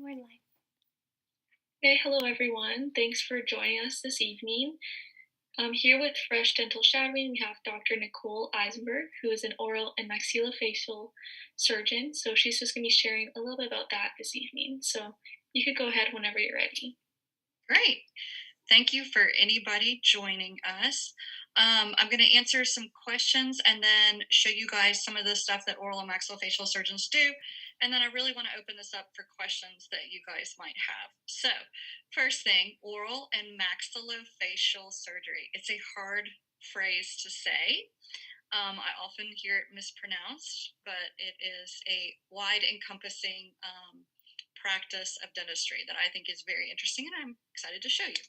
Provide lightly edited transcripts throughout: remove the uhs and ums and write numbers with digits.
we're live. Hey, hello everyone. Thanks for joining us this evening. Here with Fresh Dental Shadowing, we have Dr. Nicole Eisenberg, who is an oral and maxillofacial surgeon. So she's just going to be sharing a little bit about that this evening. So you could go ahead whenever you're ready. Great. Thank you for anybody joining us. I'm going to answer some questions and then show you guys some of the stuff that oral and maxillofacial surgeons do. And then I really want to open this up for questions that you guys might have. So, first thing, oral and maxillofacial surgery. It's a hard phrase to say. I often hear it mispronounced, but it is a wide encompassing practice of dentistry that I think is very interesting, and I'm excited to show you.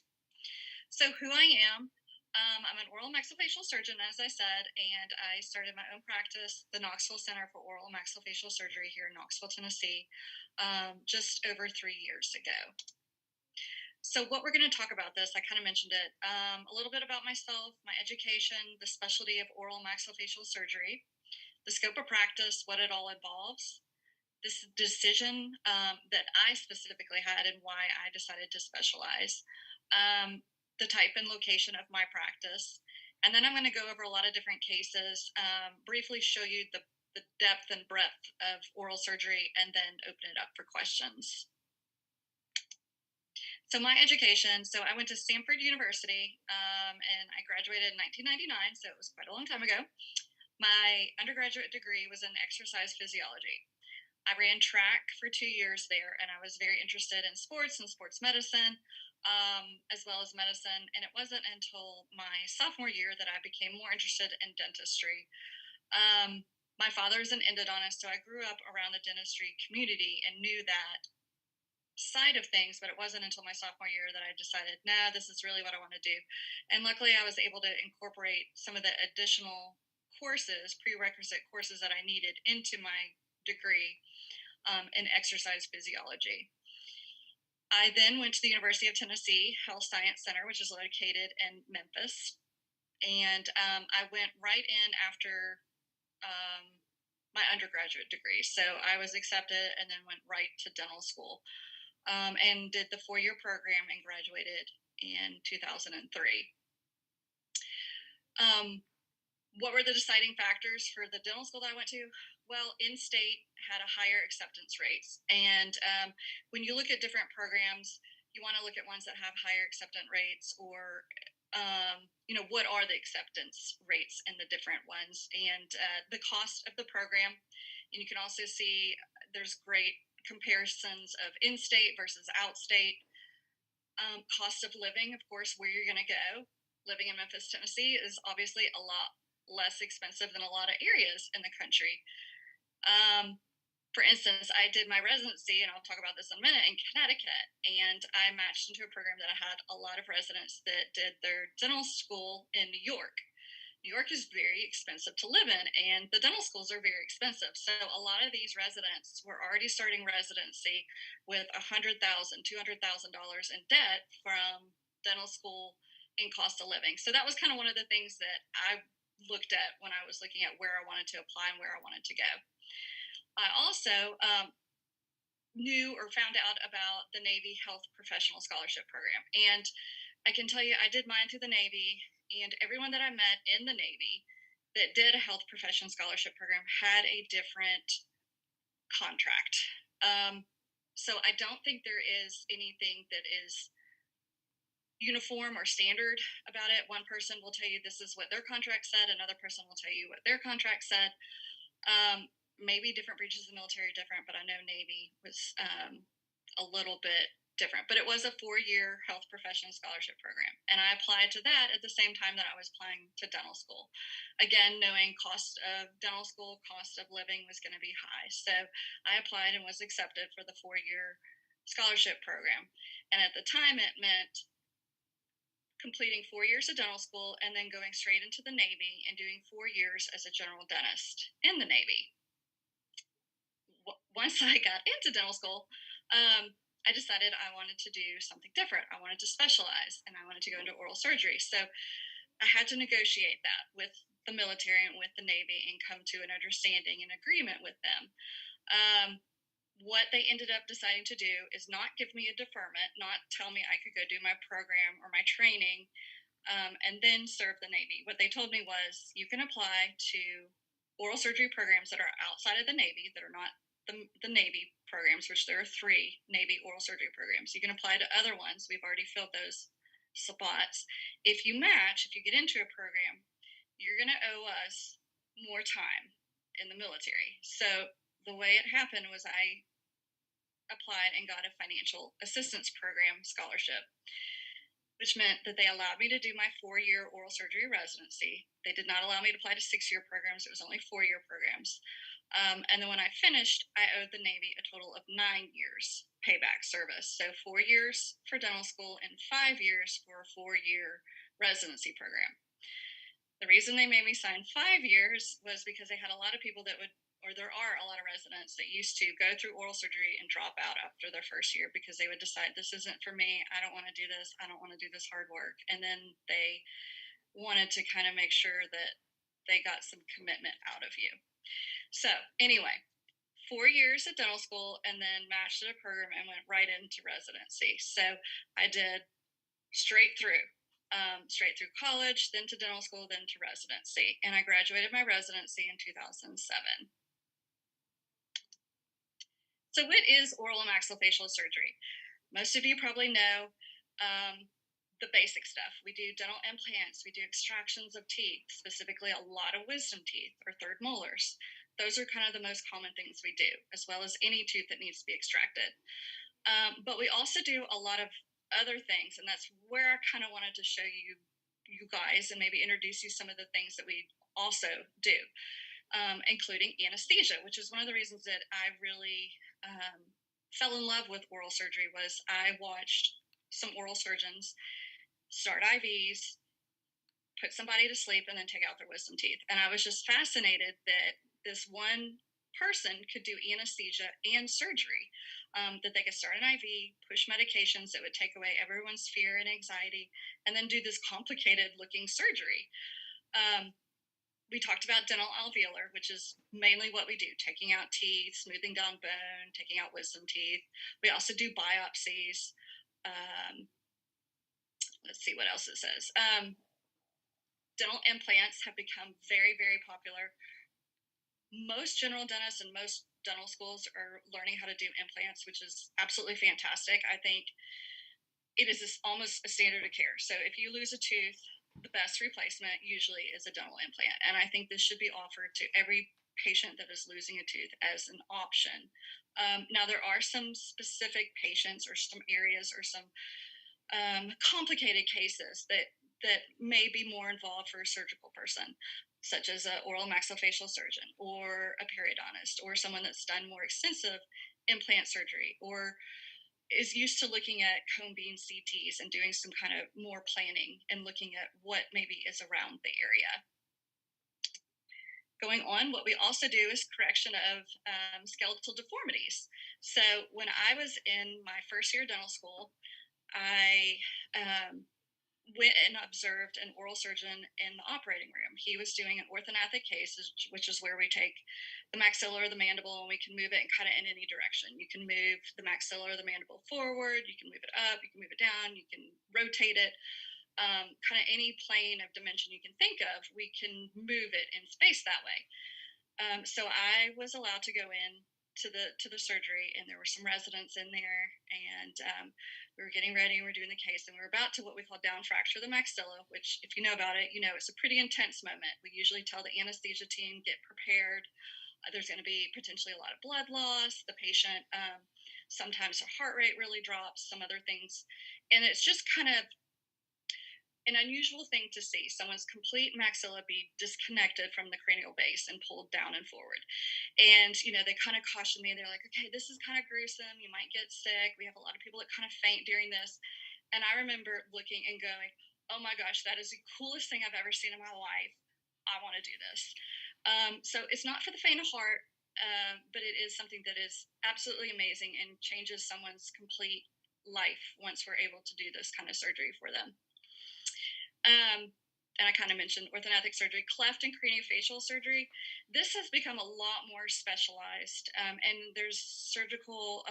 So who I am, I'm an oral maxillofacial surgeon, as I said, and I started my own practice, the Knoxville Center for Oral and Maxillofacial Surgery here in Knoxville, Tennessee, just over 3 years ago. So what we're going to talk about this, I kind of mentioned it, a little bit about myself, my education, the specialty of oral maxillofacial surgery, the scope of practice, what it all involves, this decision that I specifically had and why I decided to specialize, the type and location of my practice, and then I'm going to go over a lot of different cases, briefly show you the depth and breadth of oral surgery, and then open it up for questions. So my education, so I went to Stanford University, and I graduated in 1999, so it was quite a long time ago. My undergraduate degree was in exercise physiology. I ran track for 2 years there, and I was very interested in sports and sports medicine, as well as medicine. And it wasn't until my sophomore year that I became more interested in dentistry. My father is an endodontist, so I grew up around the dentistry community and knew that side of things, but it wasn't until my sophomore year that I decided, nah, this is really what I want to do. And luckily I was able to incorporate some of the additional courses, prerequisite courses that I needed into my degree in exercise physiology. I then went to the University of Tennessee Health Science Center, which is located in Memphis. And I went right in after my undergraduate degree. So I was accepted and then went right to dental school, and did the 4-year program and graduated in 2003. What were the deciding factors for the dental school that I went to? Well, in-state had a higher acceptance rates. And when you look at different programs, you want to look at ones that have higher acceptance rates, or, what are the acceptance rates in the different ones, and the cost of the program. And you can also see there's great comparisons of in-state versus out-state. Cost of living, of course, where you're going to go. Living in Memphis, Tennessee is obviously a lot less expensive than a lot of areas in the country. For instance, I did my residency, and I'll talk about this in a minute, in Connecticut, and I matched into a program that had a lot of residents that did their dental school in New York. New York is very expensive to live in, and the dental schools are very expensive. So a lot of these residents were already starting residency with $100,000, $200,000 in debt from dental school and cost of living. So that was kind of one of the things that I looked at when I was looking at where I wanted to apply and where I wanted to go. I also knew or found out about the Navy Health Professional Scholarship Program. And I can tell you, I did mine through the Navy, and everyone that I met in the Navy that did a health profession scholarship program had a different contract. So I don't think there is anything that is uniform or standard about it. One person will tell you this is what their contract said, another person will tell you what their contract said. Maybe different branches of the military are different, but I know Navy was a little bit different. But it was a 4-year health profession scholarship program, and I applied to that at the same time that I was applying to dental school. Again, knowing cost of dental school, cost of living was going to be high, so I applied and was accepted for the 4-year scholarship program. And at the time, it meant completing 4 years of dental school and then going straight into the Navy and doing 4 years as a general dentist in the Navy. Once I got into dental school, I decided I wanted to do something different. I wanted to specialize, and I wanted to go into oral surgery. So I had to negotiate that with the military and with the Navy and come to an understanding and agreement with them. what they ended up deciding to do is not give me a deferment, not tell me I could go do my program or my training, and then serve the Navy. What they told me was you can apply to oral surgery programs that are outside of the Navy, that are not the Navy programs, which there are 3 Navy oral surgery programs. You can apply to other ones. We've already filled those spots. If you match, if you get into a program, you're going to owe us more time in the military. So the way it happened was I applied and got a financial assistance program scholarship, which meant that they allowed me to do my 4-year oral surgery residency. They did not allow me to apply to 6-year programs. It was only 4-year programs. And then when I finished, I owed the Navy a total of 9 years payback service. So 4 years for dental school and 5 years for a 4-year residency program. The reason they made me sign 5 years was because they had a lot of people that would, or there are a lot of residents that used to go through oral surgery and drop out after their first year because they would decide, this isn't for me. I don't want to do this. I don't want to do this hard work. And then they wanted to kind of make sure that they got some commitment out of you. So anyway, 4 years at dental school and then matched at a program and went right into residency. So I did straight through college, then to dental school, then to residency. And I graduated my residency in 2007. So what is oral and maxillofacial surgery? Most of you probably know the basic stuff. We do dental implants, we do extractions of teeth, specifically a lot of wisdom teeth or third molars. Those are kind of the most common things we do, as well as any tooth that needs to be extracted. But we also do a lot of other things, and that's where I kind of wanted to show you guys and maybe introduce you some of the things that we also do, including anesthesia, which is one of the reasons that I really fell in love with oral surgery. Was I watched some oral surgeons start IVs, put somebody to sleep, and then take out their wisdom teeth. And I was just fascinated that this one person could do anesthesia and surgery, that they could start an IV, push medications that would take away everyone's fear and anxiety, and then do this complicated looking surgery. We talked about dental alveolar, which is mainly what we do, taking out teeth, smoothing down bone, taking out wisdom teeth. We also do biopsies. Let's see what else it says. Dental implants have become very, very popular. Most general dentists and most dental schools are learning how to do implants, which is absolutely fantastic. I think it is almost a standard of care. So if you lose a tooth, the best replacement usually is a dental implant. And I think this should be offered to every patient that is losing a tooth as an option. Now, there are some specific patients or some areas or some complicated cases that may be more involved for a surgical person, such as an oral maxillofacial surgeon or a periodontist or someone that's done more extensive implant surgery or is used to looking at cone beam CTs and doing some kind of more planning and looking at what maybe is around the area. Going on, what we also do is correction of skeletal deformities. So when I was in my first year of dental school, I went and observed an oral surgeon in the operating room. He was doing an orthognathic case, which is where we take the maxilla or the mandible and we can move it kind of in any direction. You can move the maxilla or the mandible forward, you can move it up, you can move it down, you can rotate it. Kind of any plane of dimension you can think of, we can move it in space that way. So I was allowed to go in to the surgery, and there were some residents in there, and we were getting ready and we're doing the case, and we were about to what we call down fracture the maxilla, which if you know about it, you know it's a pretty intense moment. We usually tell the anesthesia team, get prepared. There's going to be potentially a lot of blood loss. The patient, sometimes her heart rate really drops, some other things, and it's just kind of an unusual thing to see, someone's complete maxilla be disconnected from the cranial base and pulled down and forward. And, you know, they kind of cautioned me. They're like, okay, this is kind of gruesome. You might get sick. We have a lot of people that kind of faint during this. And I remember looking and going, oh my gosh, that is the coolest thing I've ever seen in my life. I want to do this. So it's not for the faint of heart, but it is something that is absolutely amazing and changes someone's complete life once we're able to do this kind of surgery for them. and I kind of mentioned orthognathic surgery, cleft and craniofacial surgery. This has become a lot more specialized, and there's surgical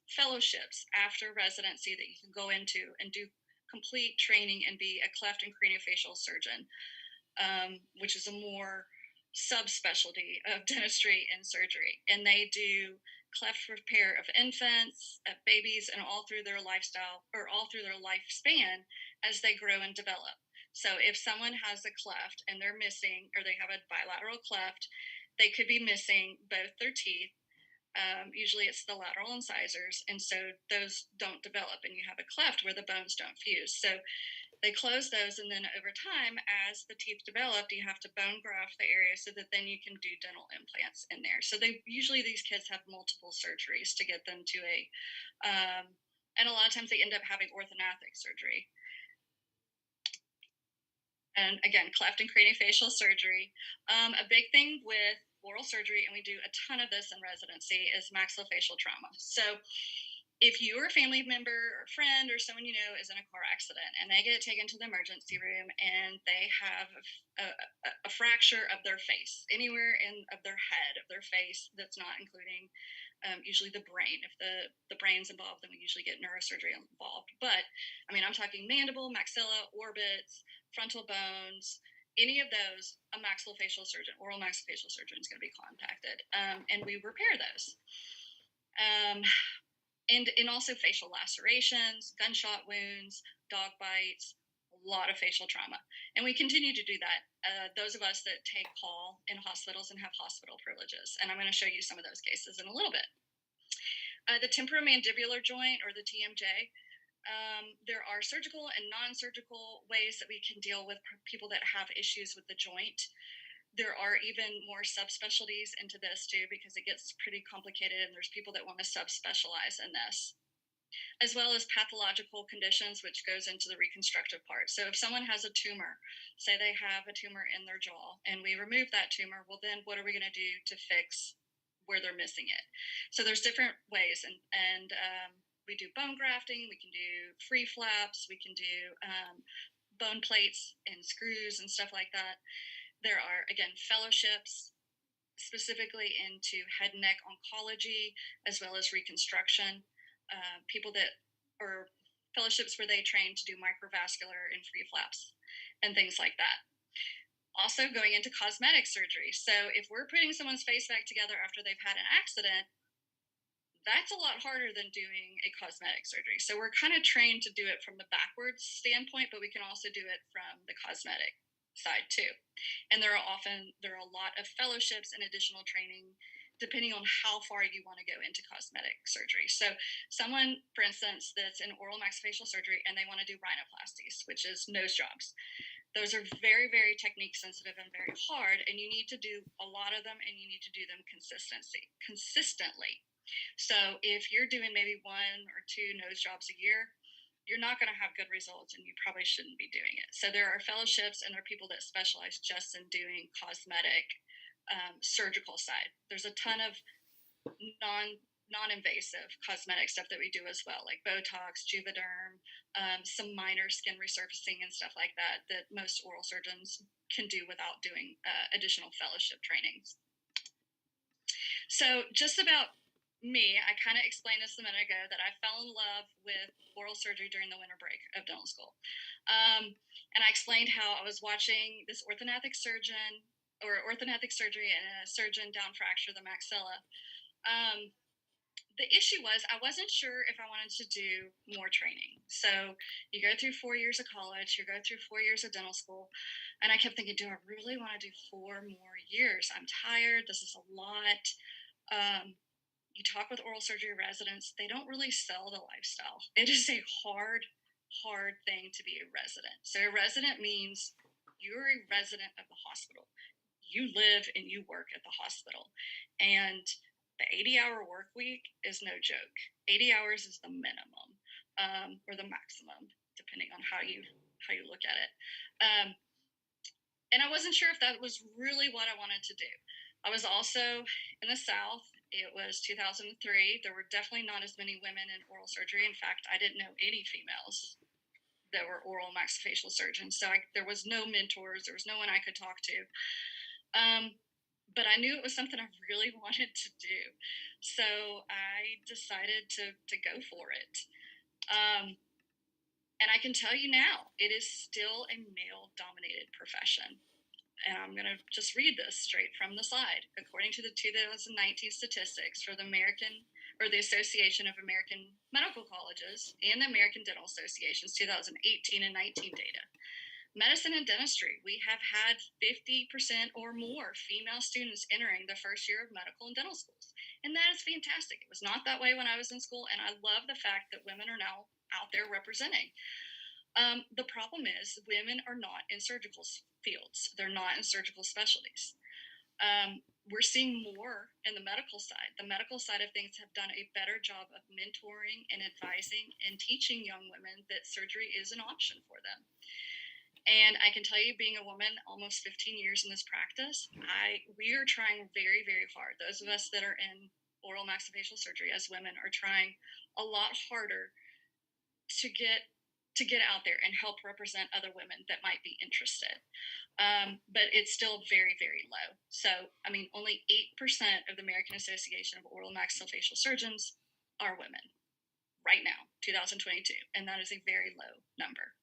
fellowships after residency that you can go into and do complete training and be a cleft and craniofacial surgeon, which is a more subspecialty of dentistry and surgery. And they do cleft repair of infants, of babies, and all through their lifestyle or all through their lifespan as they grow and develop. So if someone has a cleft and they're missing, or they have a bilateral cleft, they could be missing both their teeth. Usually it's the lateral incisors, and so those don't develop, and you have a cleft where the bones don't fuse. So they close those, and then over time, as the teeth develop, you have to bone graft the area so that then you can do dental implants in there. So they usually, these kids have multiple surgeries to get them to and a lot of times they end up having orthognathic surgery. And again, cleft and craniofacial surgery. A big thing with oral surgery, and we do a ton of this in residency, is maxillofacial trauma. So if you or a family member or friend or someone you know is in a car accident and they get taken to the emergency room and they have a fracture of their face, anywhere of their head, of their face, that's not including usually the brain. If the brain's involved, then we usually get neurosurgery involved. But I mean, I'm talking mandible, maxilla, orbits, frontal bones, any of those, a maxillofacial surgeon, oral maxillofacial surgeon is going to be contacted, and we repair those. And also facial lacerations, gunshot wounds, dog bites, a lot of facial trauma. And we continue to do that, those of us that take call in hospitals and have hospital privileges. And I'm going to show you some of those cases in a little bit. The temporomandibular joint, or the TMJ, there are surgical and non-surgical ways that we can deal with people that have issues with the joint. There are even more subspecialties into this too, because it gets pretty complicated, and there's people that want to subspecialize in this, as well as pathological conditions, which goes into the reconstructive part. So if someone has a tumor, say they have a tumor in their jaw, and we remove that tumor, well, then what are we going to do to fix where they're missing it? So there's different ways, and we do bone grafting, we can do free flaps, we can do bone plates and screws and stuff like that. There are, again, fellowships specifically into head and neck oncology, as well as reconstruction. People that, or fellowships where they train to do microvascular and free flaps and things like that. Also going into cosmetic surgery. So if we're putting someone's face back together after they've had an accident, that's a lot harder than doing a cosmetic surgery. So we're kind of trained to do it from the backwards standpoint, but we can also do it from the cosmetic side too. And there are a lot of fellowships and additional training depending on how far you want to go into cosmetic surgery. So someone, for instance, that's in oral maxillofacial surgery and they want to do rhinoplasties, which is nose jobs. Those are very, very technique sensitive and very hard, and you need to do a lot of them, and you need to do them consistently. So if you're doing maybe 1 or 2 nose jobs a year, you're not going to have good results, and you probably shouldn't be doing it. So there are fellowships, and there are people that specialize just in doing cosmetic surgical side. There's a ton of non-invasive cosmetic stuff that we do as well, like Botox, Juvederm, some minor skin resurfacing and stuff like that most oral surgeons can do without doing additional fellowship trainings. So just about me, I kind of explained this a minute ago, that I fell in love with oral surgery during the winter break of dental school. And I explained how I was watching this orthognathic surgeon, or orthognathic surgery, and a surgeon down fracture the maxilla. The issue was I wasn't sure if I wanted to do more training. So you go through 4 years of college, you go through 4 years of dental school, and I kept thinking, do I really want to do 4 more years? I'm tired. This is a lot. You talk with oral surgery residents, they don't really sell the lifestyle. It is a hard thing to be a resident. So a resident means you're a resident of the hospital. You live and you work at the hospital. And the 80-hour work week is no joke. 80 hours is the minimum, or the maximum, depending on how you look at it. And I wasn't sure if that was really what I wanted to do. I was also in the South. It was 2003. There were definitely not as many women in oral surgery. In fact, I didn't know any females that were oral maxillofacial surgeons. So there was no mentors, there was no one I could talk to. But I knew it was something I really wanted to do. So I decided to go for it. And I can tell you now, it is still a male dominated profession. And I'm going to just read this straight from the slide. According to the 2019 statistics for the Association of American Medical Colleges and the American Dental Association's 2018 and 19 data, medicine and dentistry, we have had 50% or more female students entering the first year of medical and dental schools. And that is fantastic. It was not that way when I was in school, and I love the fact that women are now out there representing. The problem is women are not in surgical fields. They're not in surgical specialties. We're seeing more in the medical side. The medical side of things have done a better job of mentoring and advising and teaching young women that surgery is an option for them. And I can tell you, being a woman almost 15 years in this practice, we are trying very, very hard. Those of us that are in oral maxillofacial surgery as women are trying a lot harder to get out there and help represent other women that might be interested. But it's still very, very low. So, I mean, only 8% of the American Association of Oral and Maxillofacial Surgeons are women right now, 2022. And that is a very low number.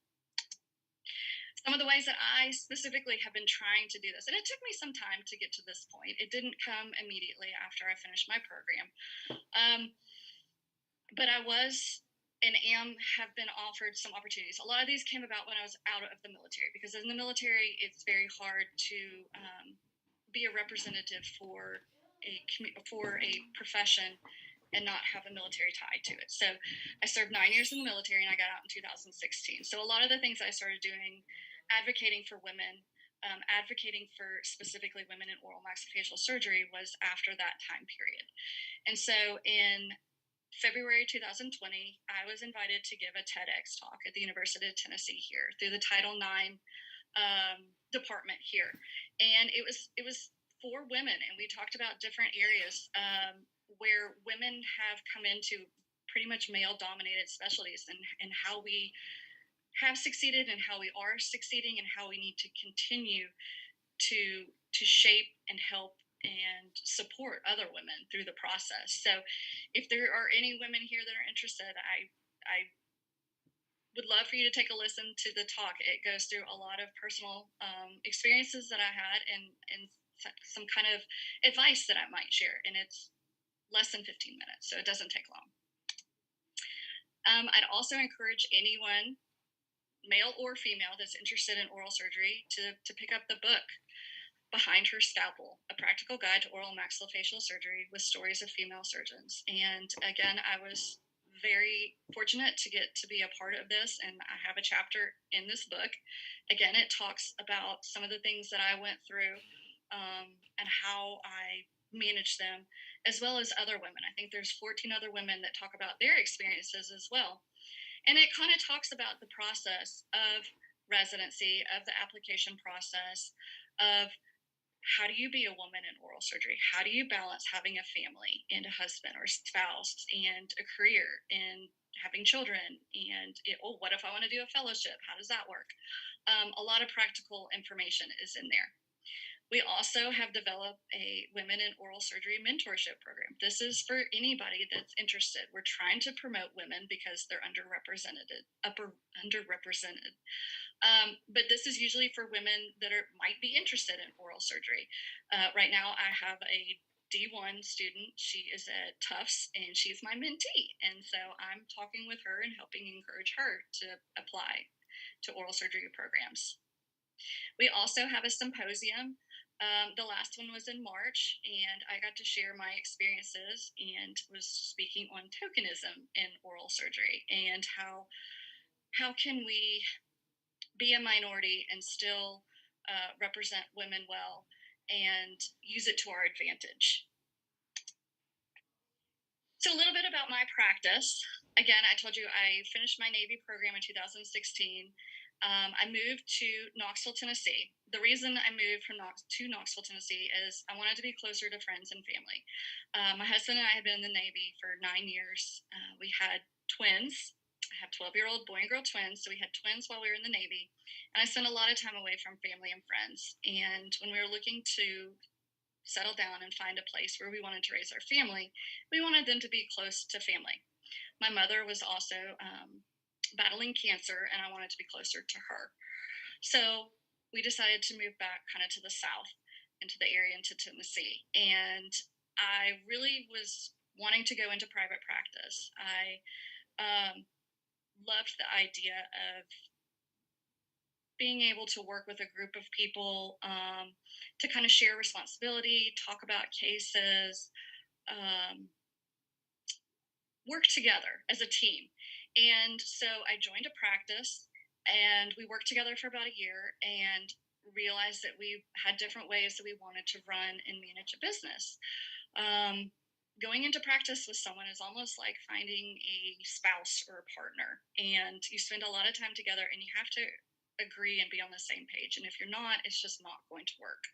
Some of the ways that I specifically have been trying to do this, and it took me some time to get to this point. It didn't come immediately after I finished my program. But I was and have been offered some opportunities. A lot of these came about when I was out of the military, because in the military, it's very hard to be a representative for a profession and not have a military tie to it. So I served 9 years in the military and I got out in 2016. So a lot of the things I started doing, advocating for women, advocating for specifically women in oral maxillofacial surgery, was after that time period. And so in February 2020, I was invited to give a TEDx talk at the University of Tennessee here through the Title IX department here. And it was for women, and we talked about different areas where women have come into pretty much male-dominated specialties, and how we have succeeded and how we are succeeding and how we need to continue to shape and help and support other women through the process. So if there are any women here that are interested, I would love for you to take a listen to the talk. It goes through a lot of personal experiences that I had and some kind of advice that I might share. And it's less than 15 minutes, so it doesn't take long. I'd also encourage anyone, male or female, that's interested in oral surgery to pick up the book, Behind Her Scalpel, A Practical Guide to Oral and Maxillofacial Surgery with Stories of Female Surgeons. And again, I was very fortunate to get to be a part of this, and I have a chapter in this book. Again, it talks about some of the things that I went through and how I managed them, as well as other women. I think there's 14 other women that talk about their experiences as well. And it kind of talks about the process of residency, of the application process, of how do you be a woman in oral surgery? How do you balance having a family and a husband or spouse and a career and having children? And what if I want to do a fellowship? How does that work? A lot of practical information is in there. We also have developed a women in oral surgery mentorship program. This is for anybody that's interested. We're trying to promote women because they're underrepresented. But this is usually for women that might be interested in oral surgery. Right now, I have a D1 student. She is at Tufts, and she's my mentee. And so I'm talking with her and helping encourage her to apply to oral surgery programs. We also have a symposium. The last one was in March, and I got to share my experiences and was speaking on tokenism in oral surgery and how can we be a minority and still represent women well and use it to our advantage. So a little bit about my practice. Again, I told you I finished my Navy program in 2016. I moved to Knoxville, Tennessee. The reason I moved to Knoxville, Tennessee is I wanted to be closer to friends and family. My husband and I had been in the Navy for 9 years. We had twins, I have 12-year-old boy and girl twins. So we had twins while we were in the Navy. And I spent a lot of time away from family and friends. And when we were looking to settle down and find a place where we wanted to raise our family, we wanted them to be close to family. My mother was also battling cancer, and I wanted to be closer to her. So we decided to move back kind of to the South into the area into Tennessee. And I really was wanting to go into private practice. I loved the idea of being able to work with a group of people, to kind of share responsibility, talk about cases, um, work together as a team. And so I joined a practice, and we worked together for about a year and realized that we had different ways that we wanted to run and manage a business. Going into practice with someone is almost like finding a spouse or a partner, and you spend a lot of time together and you have to agree and be on the same page. And if you're not, it's just not going to work.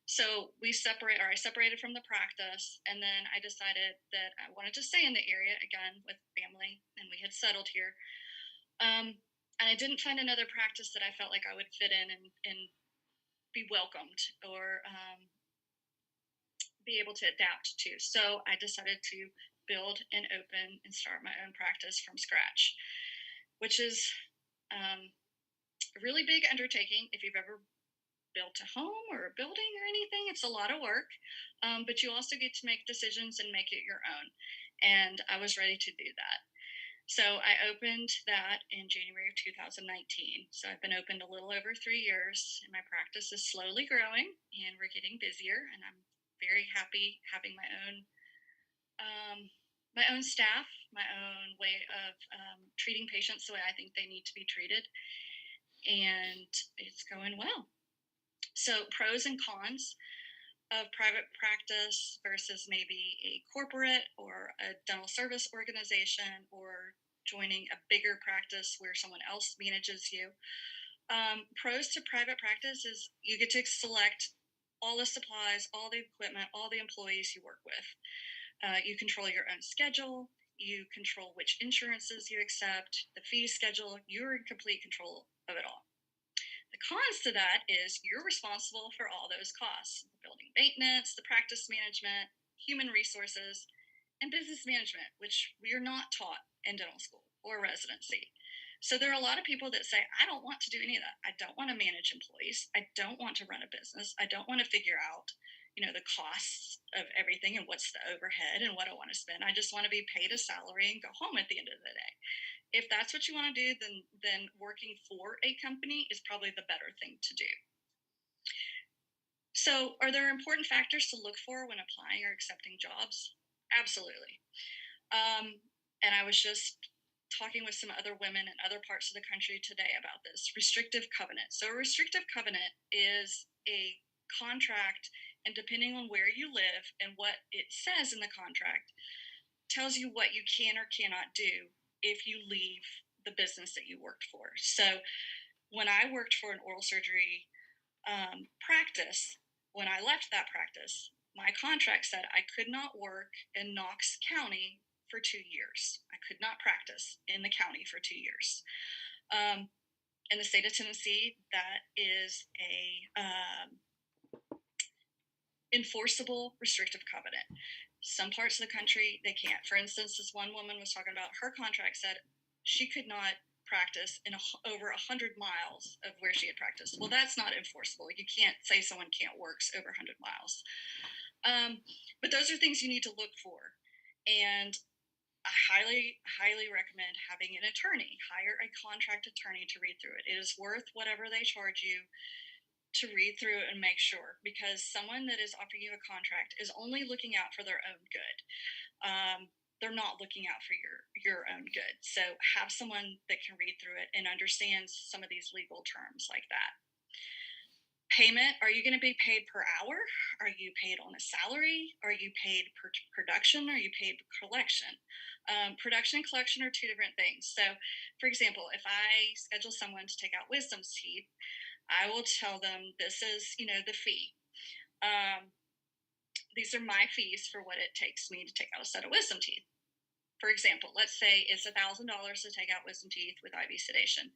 So I separated from the practice, and then I decided that I wanted to stay in the area again with family, and we had settled here. And I didn't find another practice that I felt like I would fit in and be welcomed, or be able to adapt to. So I decided to build and open and start my own practice from scratch, which is a really big undertaking. If you've ever built a home or a building or anything, it's a lot of work, but you also get to make decisions and make it your own. And I was ready to do that. So I opened that in January of 2019. So I've been opened a little over 3 years, and my practice is slowly growing, and we're getting busier. And I'm very happy having my own staff, my own way of treating patients the way I think they need to be treated, and it's going well. So pros and cons of private practice versus maybe a corporate or a dental service organization, or joining a bigger practice where someone else manages you. Pros to private practice is you get to select all the supplies, all the equipment, all the employees you work with. You control your own schedule. You control which insurances you accept, the fee schedule. You're in complete control of it all. The cons to that is you're responsible for all those costs: the building maintenance, the practice management, human resources, and business management, which we are not taught in dental school or residency. So there are a lot of people that say, I don't want to do any of that. I don't want to manage employees. I don't want to run a business. I don't want to figure out, the costs of everything and what's the overhead and what I want to spend. I just want to be paid a salary and go home at the end of the day. If that's what you want to do, then working for a company is probably the better thing to do. So, are there important factors to look for when applying or accepting jobs? Absolutely. And I was just talking with some other women in other parts of the country today about this restrictive covenant. So, a restrictive covenant is a contract, and depending on where you live and what it says in the contract, tells you what you can or cannot do if you leave the business that you worked for. So when I worked for an oral surgery practice, when I left that practice, my contract said I could not work in Knox County for 2 years. I could not practice in the county for 2 years. In the state of Tennessee, that is a enforceable restrictive covenant. Some parts of the country, they can't. For instance, this one woman was talking about her contract said she could not practice in over 100 miles of where she had practiced. Well, that's not enforceable. You can't say someone can't work over 100 miles. But those are things you need to look for. And I highly, highly recommend having an attorney. Hire a contract attorney to read through it. It is worth whatever they charge you to read through it and make sure, because someone that is offering you a contract is only looking out for their own good. They're not looking out for your own good. So have someone that can read through it and understands some of these legal terms like that. Payment, are you going to be paid per hour? Are you paid on a salary? Are you paid per production? Are you paid per collection? Production and collection are two different things. So, for example, if I schedule someone to take out wisdom teeth, I will tell them this is, the fee. These are my fees for what it takes me to take out a set of wisdom teeth. for example, let's say it's $1,000 to take out wisdom teeth with IV sedation.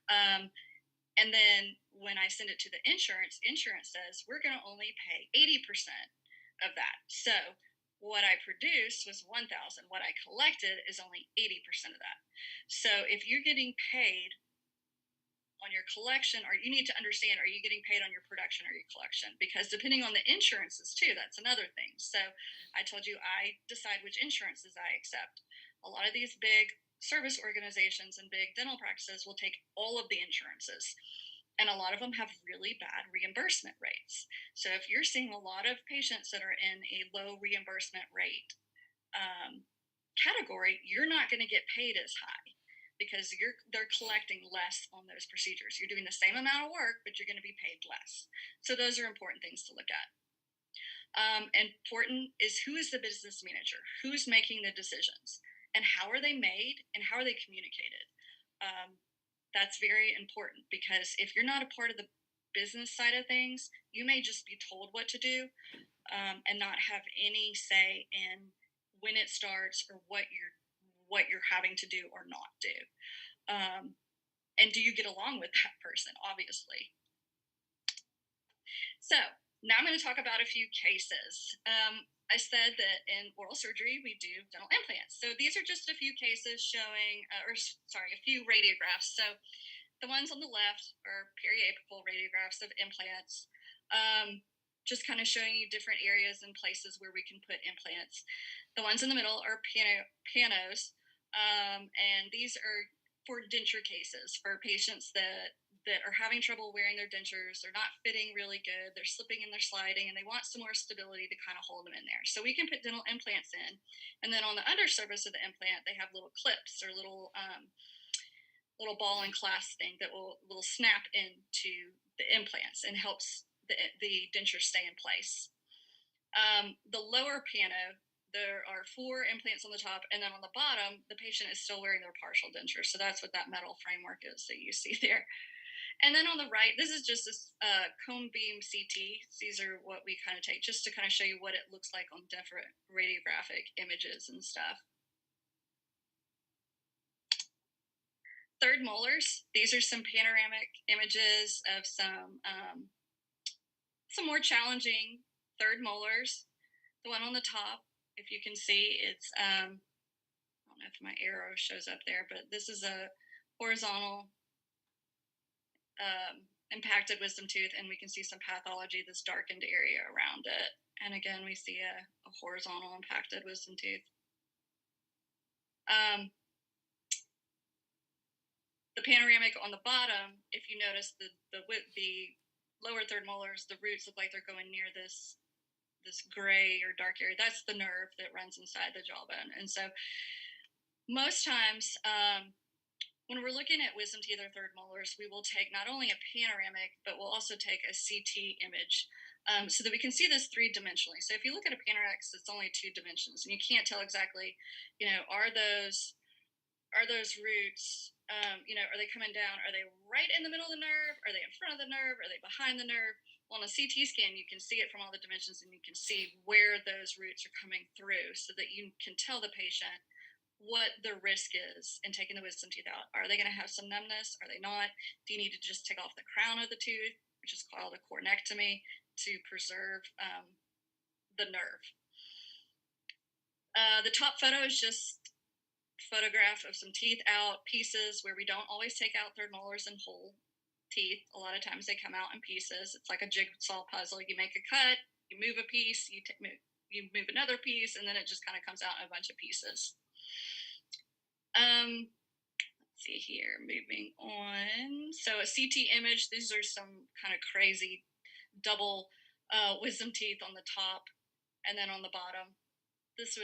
And then when I send it to the insurance says we're going to only pay 80% of that. So what I produced was 1,000. What I collected is only 80% of that. So if you're getting paid on your collection, or you need to understand, are you getting paid on your production or your collection? Because depending on the insurances too, that's another thing. So I told you I decide which insurances I accept. A lot of these big service organizations and big dental practices will take all of the insurances, and a lot of them have really bad reimbursement rates. So if you're seeing a lot of patients that are in a low reimbursement rate category, you're not going to get paid as high, because they're collecting less on those procedures. You're doing the same amount of work, but you're going to be paid less. So those are important things to look at. Important is, who is the business manager? Who's making the decisions? And how are they made? And how are they communicated? That's very important, because if you're not a part of the business side of things, you may just be told what to do and not have any say in when it starts or what you're having to do or not do. And do you get along with that person, obviously? So now I'm going to talk about a few cases. I said that in oral surgery, we do dental implants. So these are just a few cases showing, a few radiographs. So the ones on the left are periapical radiographs of implants, just kind of showing you different areas and places where we can put implants. The ones in the middle are panos, and these are for denture cases, for patients that are having trouble wearing their dentures. They're not fitting really good. They're slipping and they're sliding, and they want some more stability to kind of hold them in there. So we can put dental implants in. And then on the undersurface of the implant, they have little clips or little ball and clasp thing that will snap into the implants and helps the denture stay in place. The lower pano, there are 4 implants on the top, and then on the bottom, the patient is still wearing their partial denture. So that's what that metal framework is that you see there. And then on the right, this is just a cone beam CT. These are what we kind of take just to kind of show you what it looks like on different radiographic images and stuff. Third molars. These are some panoramic images of some more challenging third molars. The one on the top, if you can see, it's, I don't know if my arrow shows up there, but this is a horizontal impacted wisdom tooth, and we can see some pathology, this darkened area around it. And again, we see a horizontal impacted wisdom tooth. The panoramic on the bottom, if you notice the lower third molars, the roots look like they're going near this gray or dark area. That's the nerve that runs inside the jawbone. And so most times, when we're looking at wisdom teeth or third molars, we will take not only a panoramic, but we'll also take a CT image so that we can see this 3-dimensionally. So if you look at a panoramic, it's only 2 dimensions, and you can't tell exactly, are those roots, are they coming down? Are they right in the middle of the nerve? Are they in front of the nerve? Are they behind the nerve? Well, on a CT scan, you can see it from all the dimensions, and you can see where those roots are coming through so that you can tell the patient what the risk is in taking the wisdom teeth out. Are they going to have some numbness? Are they not? Do you need to just take off the crown of the tooth, which is called a cornectomy, to preserve the nerve? The top photo is just a photograph of some teeth out, pieces where we don't always take out third molars and whole teeth. A lot of times they come out in pieces. It's like a jigsaw puzzle. You make a cut, you move a piece, you move another piece, and then it just kind of comes out in a bunch of pieces. Let's see here, moving on. So a CT image, these are some kind of crazy double wisdom teeth on the top, and then on the bottom. This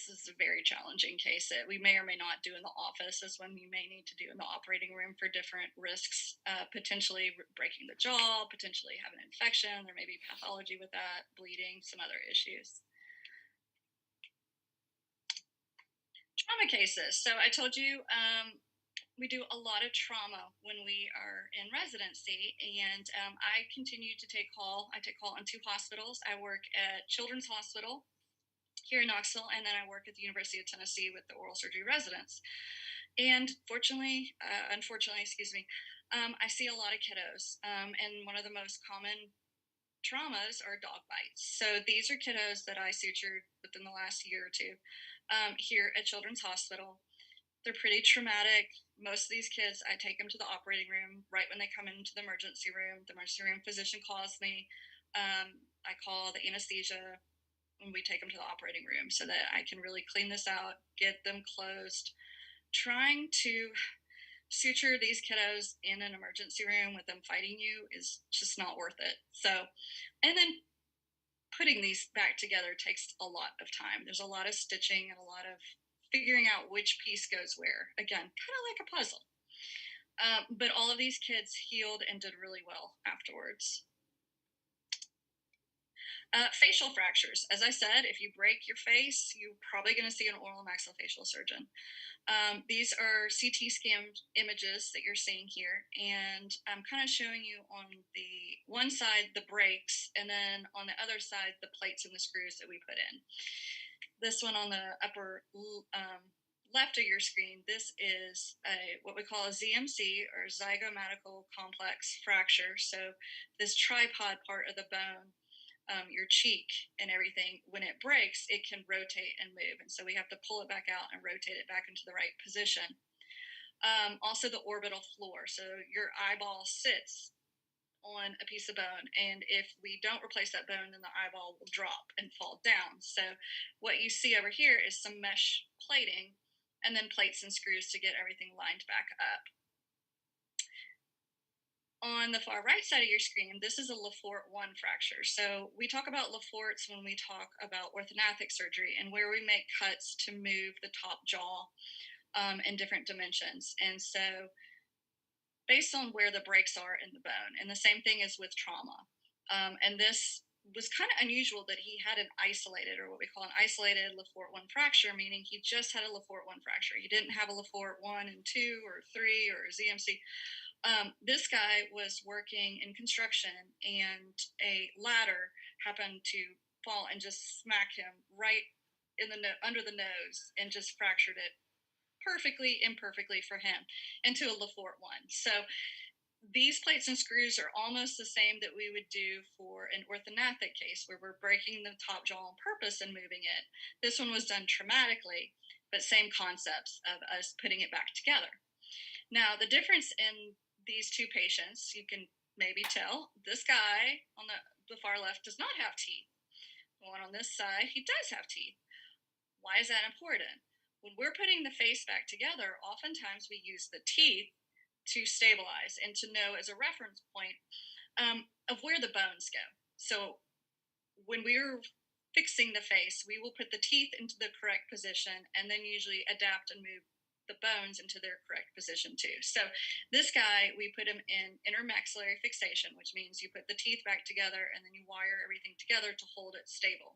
is a very challenging case that we may or may not do in the office. This one you may need to do in the operating room for different risks, potentially breaking the jaw, potentially having an infection. There may be pathology with that, bleeding, some other issues. Trauma cases. So I told you we do a lot of trauma when we are in residency, and I continue to take call. I take call on 2 hospitals. I work at Children's Hospital here in Knoxville, and then I work at the University of Tennessee with the oral surgery residents. And unfortunately, excuse me, I see a lot of kiddos, and one of the most common traumas are dog bites. So these are kiddos that I sutured within the last year or two here at Children's Hospital. They're pretty traumatic. Most of these kids, I take them to the operating room right when they come into the emergency room. The emergency room physician calls me. I call the anesthesia, and we take them to the operating room so that I can really clean this out, get them closed. Trying to suture these kiddos in an emergency room with them fighting you is just not worth it. So, and then putting these back together takes a lot of time. There's a lot of stitching and a lot of figuring out which piece goes where. Again, kind of like a puzzle. But all of these kids healed and did really well afterwards. Facial fractures. As I said, if you break your face, you're probably going to see an oral and maxillofacial surgeon. These are CT scan images that you're seeing here, and I'm kind of showing you on the one side the breaks, and then on the other side the plates and the screws that we put in. This one on the upper left of your screen, this is what we call a ZMC, or zygomatical complex fracture. So this tripod part of the bone, your cheek and everything, when it breaks, it can rotate and move. And so we have to pull it back out and rotate it back into the right position. Also the orbital floor. So your eyeball sits on a piece of bone, and if we don't replace that bone, then the eyeball will drop and fall down. So what you see over here is some mesh plating, and then plates and screws to get everything lined back up. On the far right side of your screen, this is a Lefort 1 fracture. So we talk about Leforts when we talk about orthognathic surgery, and where we make cuts to move the top jaw in different dimensions. And so based on where the breaks are in the bone, and the same thing is with trauma. And this was kind of unusual that he had an isolated, or what we call an isolated Lefort 1 fracture, meaning he just had a Lefort 1 fracture. He didn't have a Lefort 1 and 2 or 3 or a ZMC. This guy was working in construction, and a ladder happened to fall and just smack him right in the under the nose and just fractured it perfectly, imperfectly for him, into a Lefort 1. So these plates and screws are almost the same that we would do for an orthognathic case, where we're breaking the top jaw on purpose and moving it. This one was done traumatically, but same concepts of us putting it back together. Now, the difference in these two patients, you can maybe tell, this guy on the far left does not have teeth. The one on this side, he does have teeth. Why is that important? When we're putting the face back together, oftentimes we use the teeth to stabilize and to know as a reference point of where the bones go. So when we're fixing the face, we will put the teeth into the correct position and then usually adapt and move the bones into their correct position too. So this guy, we put him in intermaxillary fixation, which means you put the teeth back together and then you wire everything together to hold it stable.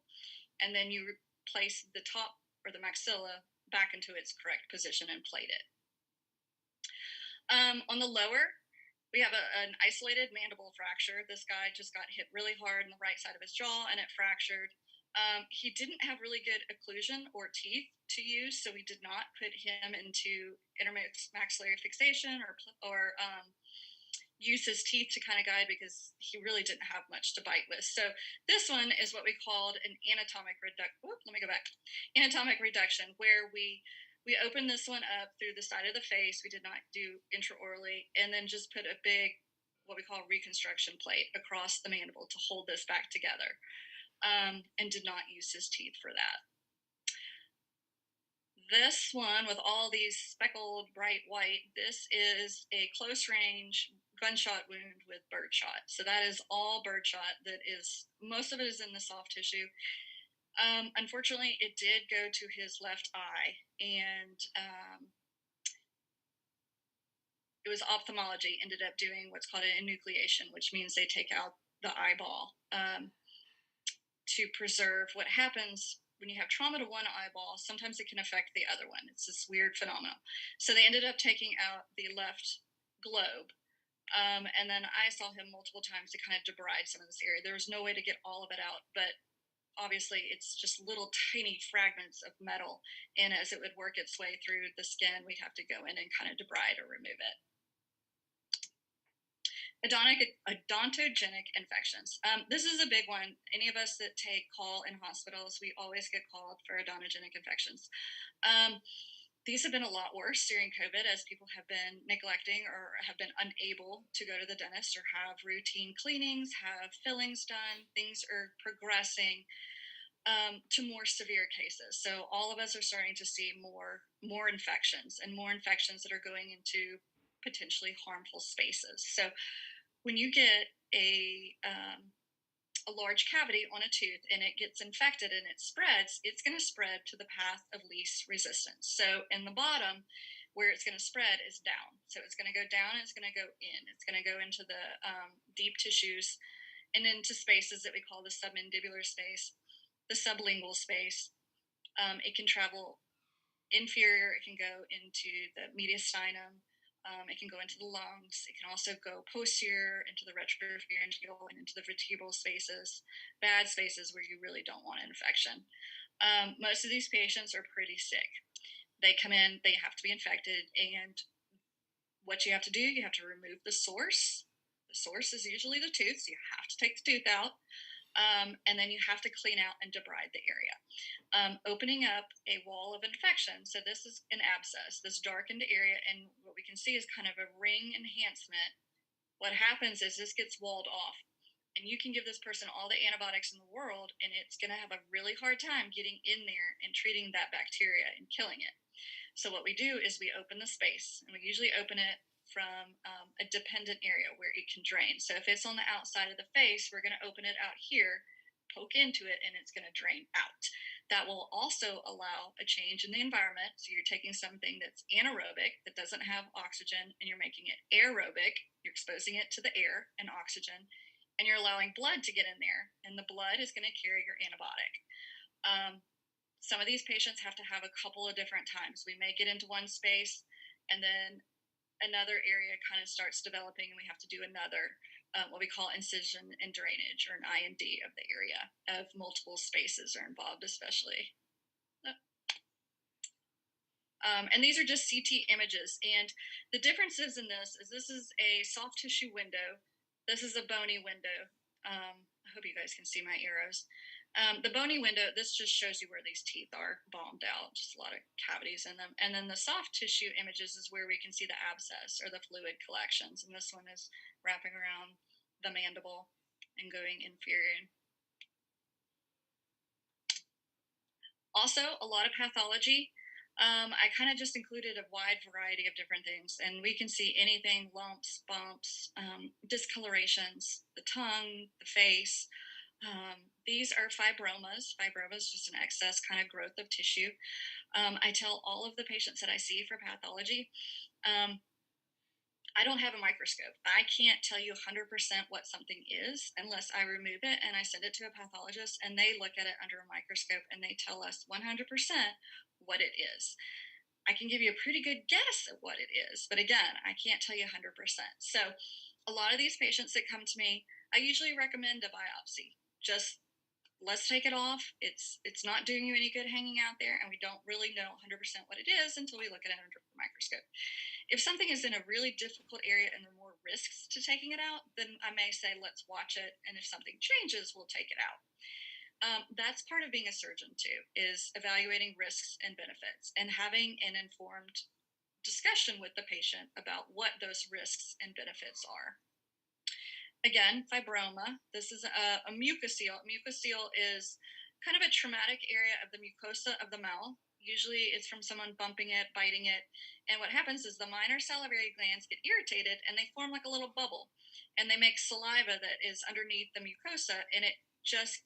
And then you place the top, or the maxilla, back into its correct position and plate it. On the lower, we have an isolated mandible fracture. This guy just got hit really hard in the right side of his jaw and it fractured. He didn't have really good occlusion or teeth to use, so we did not put him into intermaxillary fixation or use his teeth to kind of guide, because he really didn't have much to bite with. So this one is what we called an anatomic reduction, where we opened this one up through the side of the face. We did not do intraorally, and then just put a big, what we call reconstruction plate across the mandible to hold this back together. And did not use his teeth for that. This one with all these speckled bright white, this is a close range gunshot wound with birdshot. So that is all birdshot. That is, most of it is in the soft tissue. Unfortunately, it did go to his left eye, and it was ophthalmology, ended up doing what's called an enucleation, which means they take out the eyeball. To preserve. What happens when you have trauma to one eyeball, sometimes it can affect the other one. It's this weird phenomenon. So they ended up taking out the left globe. And then I saw him multiple times to kind of debride some of this area. There was no way to get all of it out, but obviously it's just little tiny fragments of metal. And as it would work its way through the skin, we'd have to go in and kind of debride or remove it. Odontogenic infections. This is a big one. Any of us that take call in hospitals, we always get called for odontogenic infections. These have been a lot worse during COVID as people have been neglecting or have been unable to go to the dentist or have routine cleanings, have fillings done. Things are progressing to more severe cases. So all of us are starting to see more infections and more infections that are going into potentially harmful spaces. So when you get a large cavity on a tooth and it gets infected and it spreads, it's going to spread to the path of least resistance. So in the bottom, where it's going to spread is down. So it's going to go down and it's going to go in. It's going to go into the deep tissues and into spaces that we call the submandibular space, the sublingual space. It can travel inferior. It can go into the mediastinum. It can go into the lungs. It can also go posterior into the retropharyngeal and into the vertebral spaces, bad spaces where you really don't want an infection. Most of these patients are pretty sick. They come in, they have to be infected, and what you have to do, you have to remove the source. The source is usually the tooth, so you have to take the tooth out. And then you have to clean out and debride the area. Opening up a wall of infection. So this is an abscess, this darkened area, and what we can see is kind of a ring enhancement. What happens is this gets walled off, and you can give this person all the antibiotics in the world, and it's going to have a really hard time getting in there and treating that bacteria and killing it. So what we do is we open the space, and we usually open it from a dependent area where it can drain. So if it's on the outside of the face, we're going to open it out here, poke into it, and it's going to drain out. That will also allow a change in the environment. So you're taking something that's anaerobic, that doesn't have oxygen, and you're making it aerobic. You're exposing it to the air and oxygen, and you're allowing blood to get in there, and the blood is going to carry your antibiotic. Some of these patients have to have a couple of different times. We may get into one space, and then another area kind of starts developing, and we have to do another, what we call incision and drainage, or an IND of the area of multiple spaces are involved, especially. And these are just CT images. And the differences in this is a soft tissue window. This is a bony window. I hope you guys can see my arrows. The bony window, this just shows you where these teeth are bombed out, just a lot of cavities in them. And then the soft tissue images is where we can see the abscess or the fluid collections. And this one is wrapping around the mandible and going inferior. Also, a lot of pathology. I kind of just included a wide variety of different things, and we can see anything: lumps, bumps, discolorations, the tongue, the face. These are fibromas. Fibroma is just an excess kind of growth of tissue. I tell all of the patients that I see for pathology, I don't have a microscope. I can't tell you 100% what something is unless I remove it and I send it to a pathologist, and they look at it under a microscope and they tell us 100% what it is. I can give you a pretty good guess at what it is, but again, I can't tell you 100%. So a lot of these patients that come to me, I usually recommend a biopsy. Just let's take it off. It's not doing you any good hanging out there, and we don't really know 100% what it is until we look at it under a microscope. If something is in a really difficult area and there are more risks to taking it out, then I may say, let's watch it, and if something changes, we'll take it out. That's part of being a surgeon too, is evaluating risks and benefits and having an informed discussion with the patient about what those risks and benefits are. Again, fibroma. This is a mucocele. Mucocele is kind of a traumatic area of the mucosa of the mouth. Usually it's from someone bumping it, biting it. And what happens is the minor salivary glands get irritated and they form like a little bubble. And they make saliva that is underneath the mucosa, and it just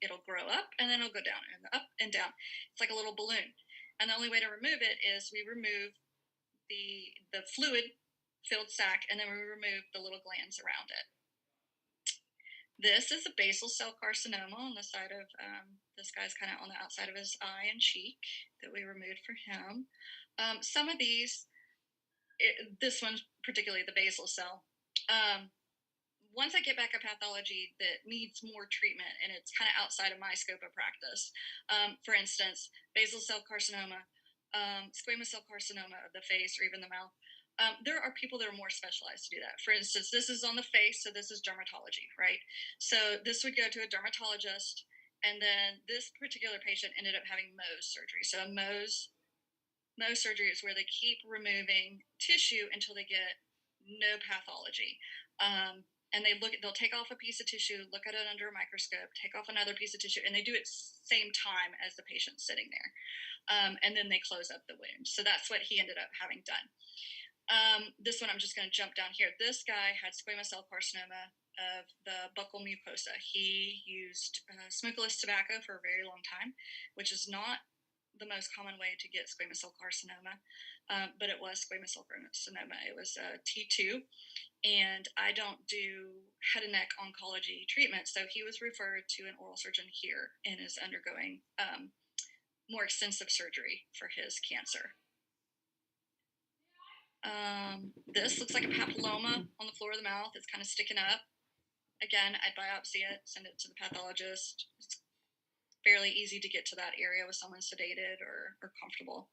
it'll grow up and then it'll go down and up and down. It's like a little balloon. And the only way to remove it is we remove the fluid filled sac, and then we remove the little glands around it. This is a basal cell carcinoma on the side of, this guy's kind of on the outside of his eye and cheek that we removed for him. Some of these, this one particularly, the basal cell, ones I get back at pathology that needs more treatment and it's kind of outside of my scope of practice. For instance, basal cell carcinoma, squamous cell carcinoma of the face or even the mouth. There are people that are more specialized to do that. For instance, this is on the face, so this is dermatology, right? So this would go to a dermatologist, and then this particular patient ended up having Mohs surgery. So a Mohs surgery is where they keep removing tissue until they get no pathology. And they'll take off a piece of tissue, look at it under a microscope, take off another piece of tissue, and they do it same time as the patient sitting there. And then they close up the wound. So that's what he ended up having done. This one, I'm just going to jump down here. This guy had squamous cell carcinoma of the buccal mucosa. He used smokeless tobacco for a very long time, which is not the most common way to get squamous cell carcinoma, but it was squamous cell carcinoma. It was T2, and I don't do head and neck oncology treatment, so he was referred to an oral surgeon here and is undergoing more extensive surgery for his cancer. This looks like a papilloma on the floor of the mouth. It's kind of sticking up. Again, I'd biopsy it, send it to the pathologist. It's fairly easy to get to that area with someone sedated or comfortable.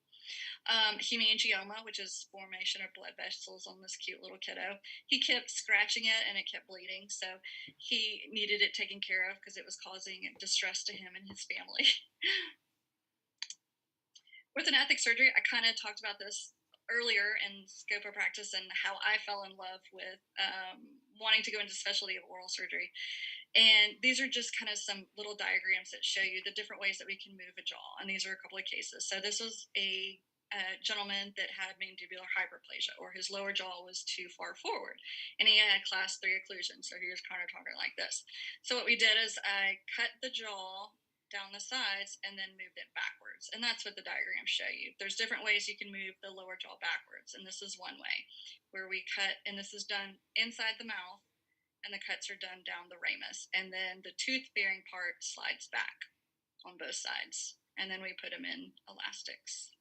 Hemangioma, which is formation of blood vessels on this cute little kiddo. He kept scratching it and it kept bleeding, so he needed it taken care of because it was causing distress to him and his family. Orthognathic surgery, I kind of talked about this earlier in scope of practice and how I fell in love with wanting to go into specialty of oral surgery. And these are just kind of some little diagrams that show you the different ways that we can move a jaw. And these are a couple of cases. So this was a gentleman that had mandibular hyperplasia, or his lower jaw was too far forward. And he had class 3 occlusion. So he was kind of talking like this. So what we did is I cut the jaw down the sides and then moved it backwards. And that's what the diagrams show you. There's different ways you can move the lower jaw backwards. And this is one way where we cut, and this is done inside the mouth, and the cuts are done down the ramus. And then the tooth-bearing part slides back on both sides. And then we put them in elastics.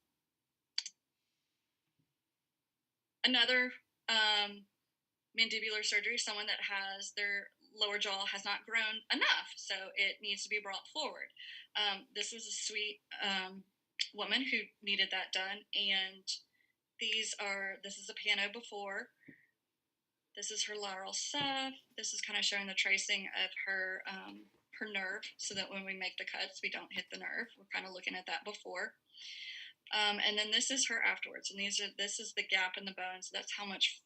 Another mandibular surgery, someone that has their lower jaw has not grown enough, so it needs to be brought forward. This was a sweet woman who needed that done, and this is a pano before. This is her lateral ceph. This is kind of showing the tracing of her nerve, so that when we make the cuts, we don't hit the nerve. We're kind of looking at that before. And then this is her afterwards, and this is the gap in the bone. So that's how much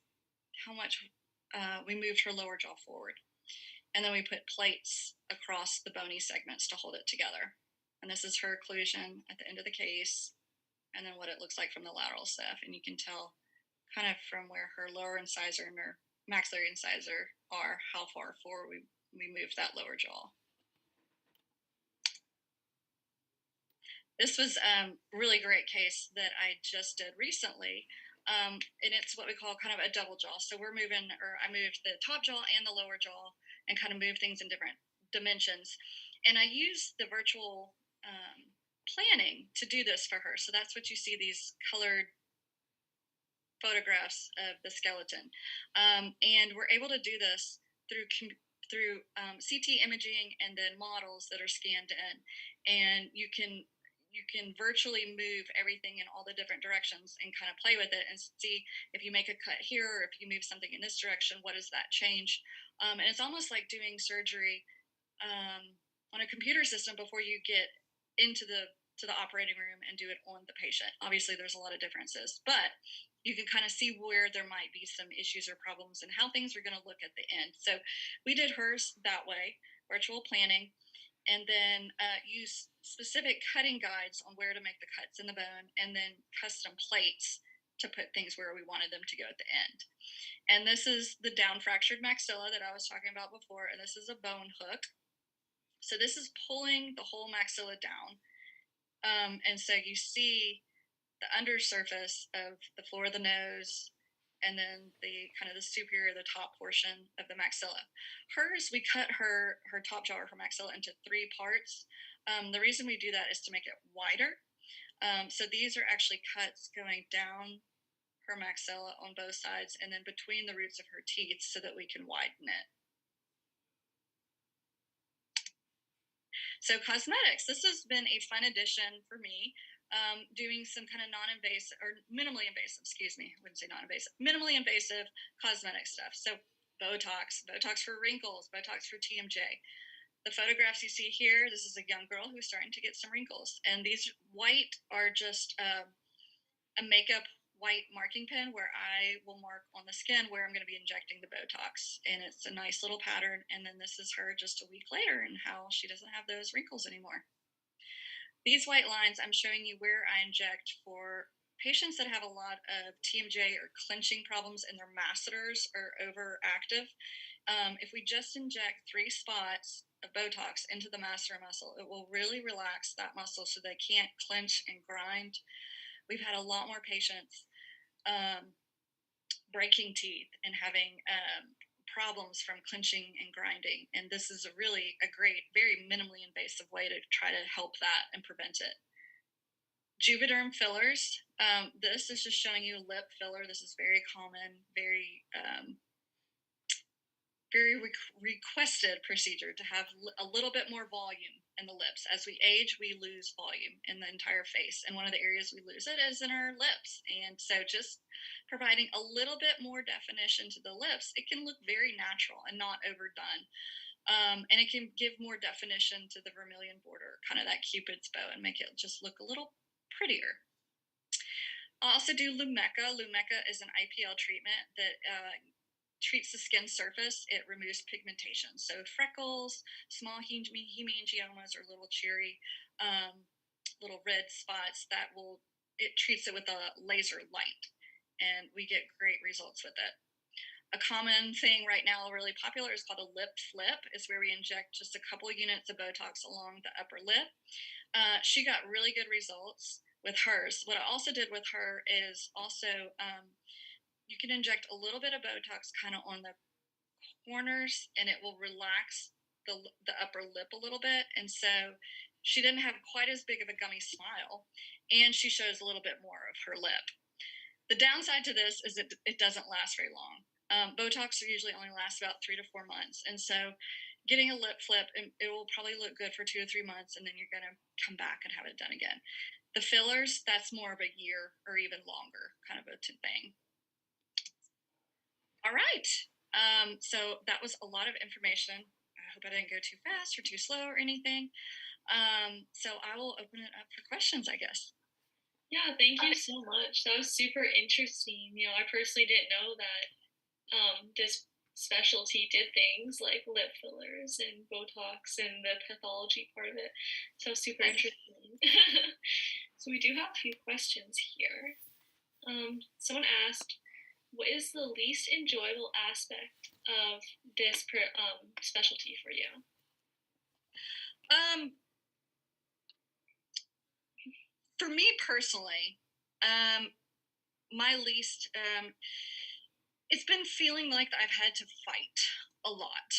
we moved her lower jaw forward. And then we put plates across the bony segments to hold it together. And this is her occlusion at the end of the case, and then what it looks like from the lateral ceph. And you can tell kind of from where her lower incisor and her maxillary incisor are, how far forward we moved that lower jaw. This was a really great case that I just did recently. And it's what we call kind of a double jaw. So I moved the top jaw and the lower jaw and kind of moved things in different dimensions. And I used the virtual planning to do this for her. So that's what you see, these colored photographs of the skeleton. And we're able to do this through CT imaging and then models that are scanned in. And you can virtually move everything in all the different directions and kind of play with it and see if you make a cut here or if you move something in this direction, what does that change? And it's almost like doing surgery on a computer system before you get into the operating room and do it on the patient. Obviously, there's a lot of differences, but you can kind of see where there might be some issues or problems and how things are going to look at the end. So we did hers that way, virtual planning, and then use specific cutting guides on where to make the cuts in the bone, and then custom plates to put things where we wanted them to go at the end. And this is the down fractured maxilla that I was talking about before, and this is a bone hook. So this is pulling the whole maxilla down. And so you see the undersurface of the floor of the nose, and then the kind of the superior, the top portion of the maxilla. Hers, we cut her top jaw or her maxilla into 3 parts. The reason we do that is to make it wider. So these are actually cuts going down her maxilla on both sides and then between the roots of her teeth so that we can widen it. So cosmetics, this has been a fun addition for me. Doing some kind of non-invasive or minimally invasive, excuse me, I wouldn't say non-invasive, minimally invasive cosmetic stuff. So Botox for wrinkles, Botox for TMJ. The photographs you see here, this is a young girl who's starting to get some wrinkles. And these white are just a makeup white marking pen where I will mark on the skin where I'm going to be injecting the Botox. And it's a nice little pattern. And then this is her just a week later and how she doesn't have those wrinkles anymore. These white lines, I'm showing you where I inject for patients that have a lot of TMJ or clenching problems and their masseters are overactive. If we just inject 3 spots of Botox into the masseter muscle, it will really relax that muscle so they can't clench and grind. We've had a lot more patients breaking teeth and having problems from clenching and grinding. And this is a great, very minimally invasive way to try to help that and prevent it. Juvederm fillers. This is just showing you lip filler. This is very common, very requested procedure to have a little bit more volume in the lips. As we age, we lose volume in the entire face. And one of the areas we lose it is in our lips. And so just providing a little bit more definition to the lips, it can look very natural and not overdone. And it can give more definition to the vermilion border, kind of that Cupid's bow, and make it just look a little prettier. I also do Lumecca. Lumecca is an IPL treatment that treats the skin surface. It removes pigmentation. So freckles, small hemangiomas, or little cherry, little red spots, it treats it with a laser light. And we get great results with it. A common thing right now, really popular, is called a lip flip. It's where we inject just a couple of units of Botox along the upper lip. She got really good results with hers. What I also did with her is also you can inject a little bit of Botox kind of on the corners, and it will relax the upper lip a little bit. And so she didn't have quite as big of a gummy smile, and she shows a little bit more of her lip. The downside to this is that it doesn't last very long. Botox usually only lasts about 3 to 4 months. And so getting a lip flip, it will probably look good for 2 to 3 months, and then you're going to come back and have it done again. The fillers, that's more of a year or even longer kind of a thing. All right. So that was a lot of information. I hope I didn't go too fast or too slow or anything. So I will open it up for questions, I guess. Yeah, thank you so much. That was super interesting. I personally didn't know that this specialty did things like lip fillers and Botox and the pathology part of it. So super interesting. So we do have a few questions here. Someone asked, what is the least enjoyable aspect of this specialty for you? For me personally, my least, it's been feeling like I've had to fight a lot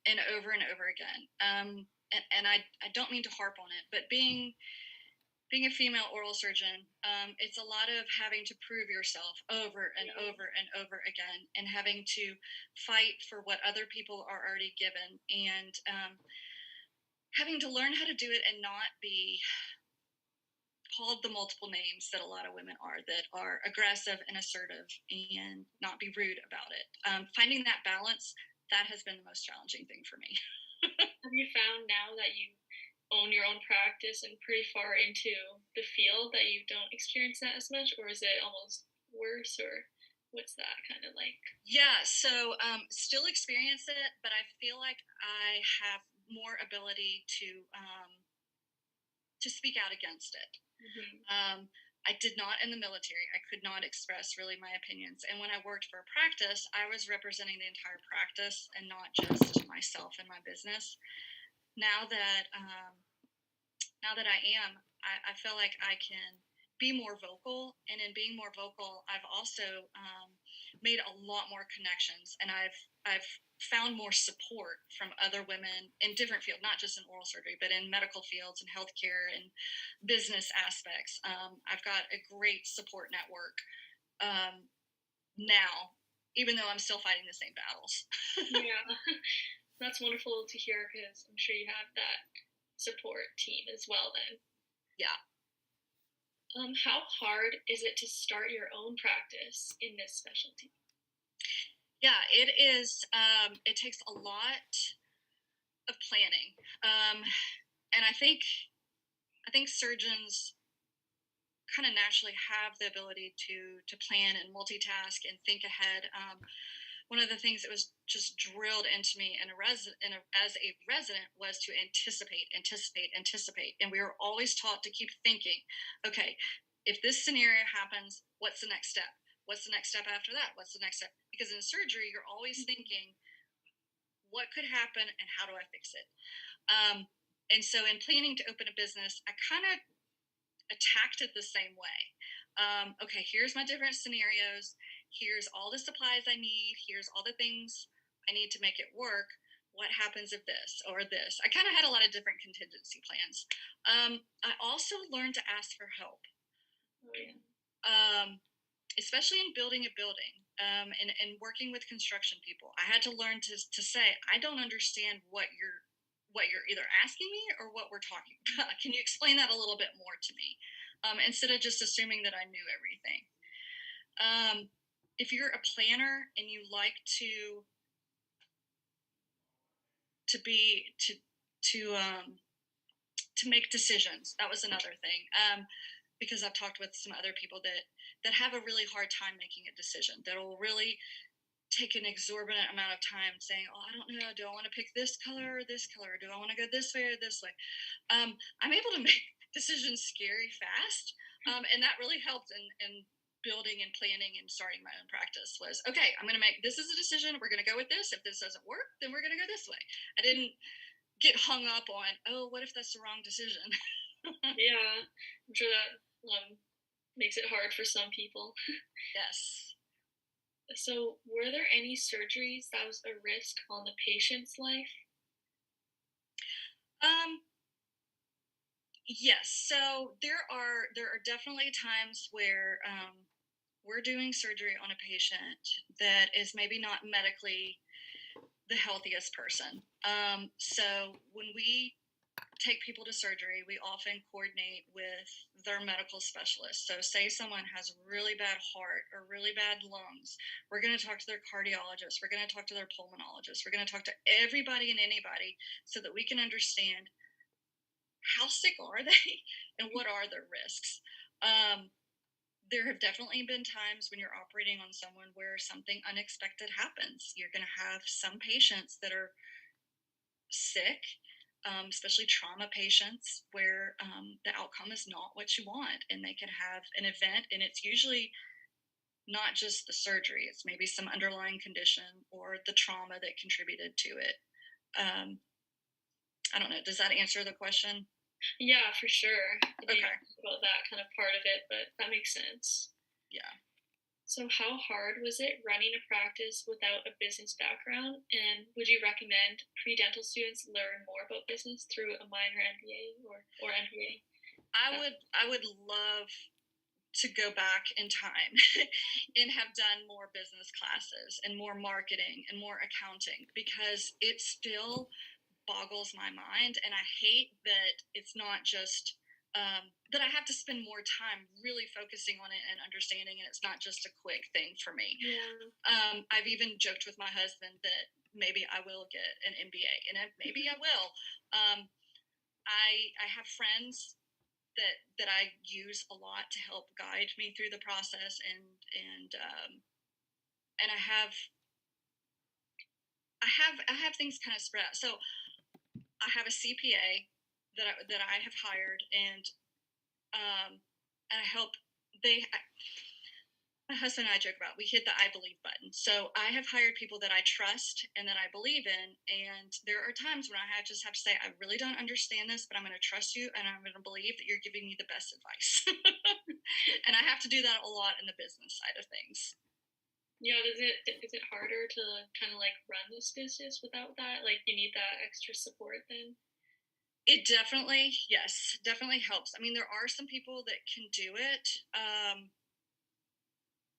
and over again. And I don't mean to harp on it, but being a female oral surgeon, it's a lot of having to prove yourself over and over and over again, and having to fight for what other people are already given, and having to learn how to do it and not be called the multiple names that a lot of women are, that are aggressive and assertive, and not be rude about it. Finding that balance, that has been the most challenging thing for me. Have you found now that you own your own practice and pretty far into the field that you don't experience that as much, or is it almost worse, or what's that kind of like? Yeah, so still experience it, but I feel like I have more ability to speak out against it. Mm-hmm. I did not in the military. I could not express really my opinions. And when I worked for a practice, I was representing the entire practice and not just myself and my business. Now that I am, I feel like I can be more vocal. And in being more vocal, I've also made a lot more connections, and I've found more support from other women in different fields, not just in oral surgery, but in medical fields and healthcare and business aspects. I've got a great support network now, even though I'm still fighting the same battles. Yeah, that's wonderful to hear, because I'm sure you have that support team as well then. Yeah. How hard is it to start your own practice in this specialty? Yeah, it is. It takes a lot of planning. And I think surgeons kind of naturally have the ability to plan and multitask and think ahead. One of the things that was just drilled into me as a resident was to anticipate, and we were always taught to keep thinking. Okay, if this scenario happens, what's the next step? What's the next step after that? What's the next step? Because in surgery, you're always thinking, what could happen and how do I fix it? And so, in planning to open a business, I kind of attacked it the same way. Okay, here's my different scenarios. Here's all the supplies I need. Here's all the things I need to make it work. What happens if this or this? I kind of had a lot of different contingency plans. I also learned to ask for help, especially in building a building and working with construction people. I had to learn to say, I don't understand what you're either asking me or what we're talking about. Can you explain that a little bit more to me? Instead of just assuming that I knew everything. If you're a planner and you like to make decisions, that was another thing. Because I've talked with some other people that have a really hard time making a decision, that will really take an exorbitant amount of time saying, oh, I don't know, do I want to pick this color or this color? Do I want to go this way or this way? I'm able to make decisions scary fast. And that really helped in building and planning and starting my own practice was, okay, I'm going to make, this is a decision. We're going to go with this. If this doesn't work, then we're going to go this way. I didn't get hung up on, oh, what if that's the wrong decision? Yeah, I'm sure that makes it hard for some people. Yes. So, were there any surgeries that was a risk on the patient's life? Yes. So there are definitely times where we're doing surgery on a patient that is maybe not medically the healthiest person. So when we take people to surgery, we often coordinate with their medical specialist. So say someone has really bad heart or really bad lungs, we're going to talk to their cardiologist, we're going to talk to their pulmonologist, we're going to talk to everybody and anybody so that we can understand how sick are they and what are their risks. There have definitely been times when you're operating on someone where something unexpected happens. You're going to have some patients that are sick, especially trauma patients, where the outcome is not what you want, and they can have an event, and it's usually not just the surgery, it's maybe some underlying condition or the trauma that contributed to it. I don't know, does that answer the question? Yeah, for sure. Okay. About that kind of part of it, but that makes sense. Yeah. So how hard was it running a practice without a business background? And would you recommend pre-dental students learn more about business through a minor MBA or MBA? I would love to go back in time and have done more business classes and more marketing and more accounting, because it still boggles my mind, and I hate that it's not just that I have to spend more time really focusing on it and understanding, and it's not just a quick thing for me. Yeah. I've even joked with my husband that maybe I will get an MBA, and maybe I will. I have friends that I use a lot to help guide me through the process, and I have things kind of spread out. So I have a CPA that I have hired, and I help. My husband and I joke about, we hit the I believe button. So I have hired people that I trust and that I believe in, and there are times when I just have to say, I really don't understand this, but I'm going to trust you, and I'm going to believe that you're giving me the best advice. And I have to do that a lot in the business side of things. Yeah, is it harder to kind of like run this business without that? Like, you need that extra support then? It definitely helps. I mean, there are some people that can do it.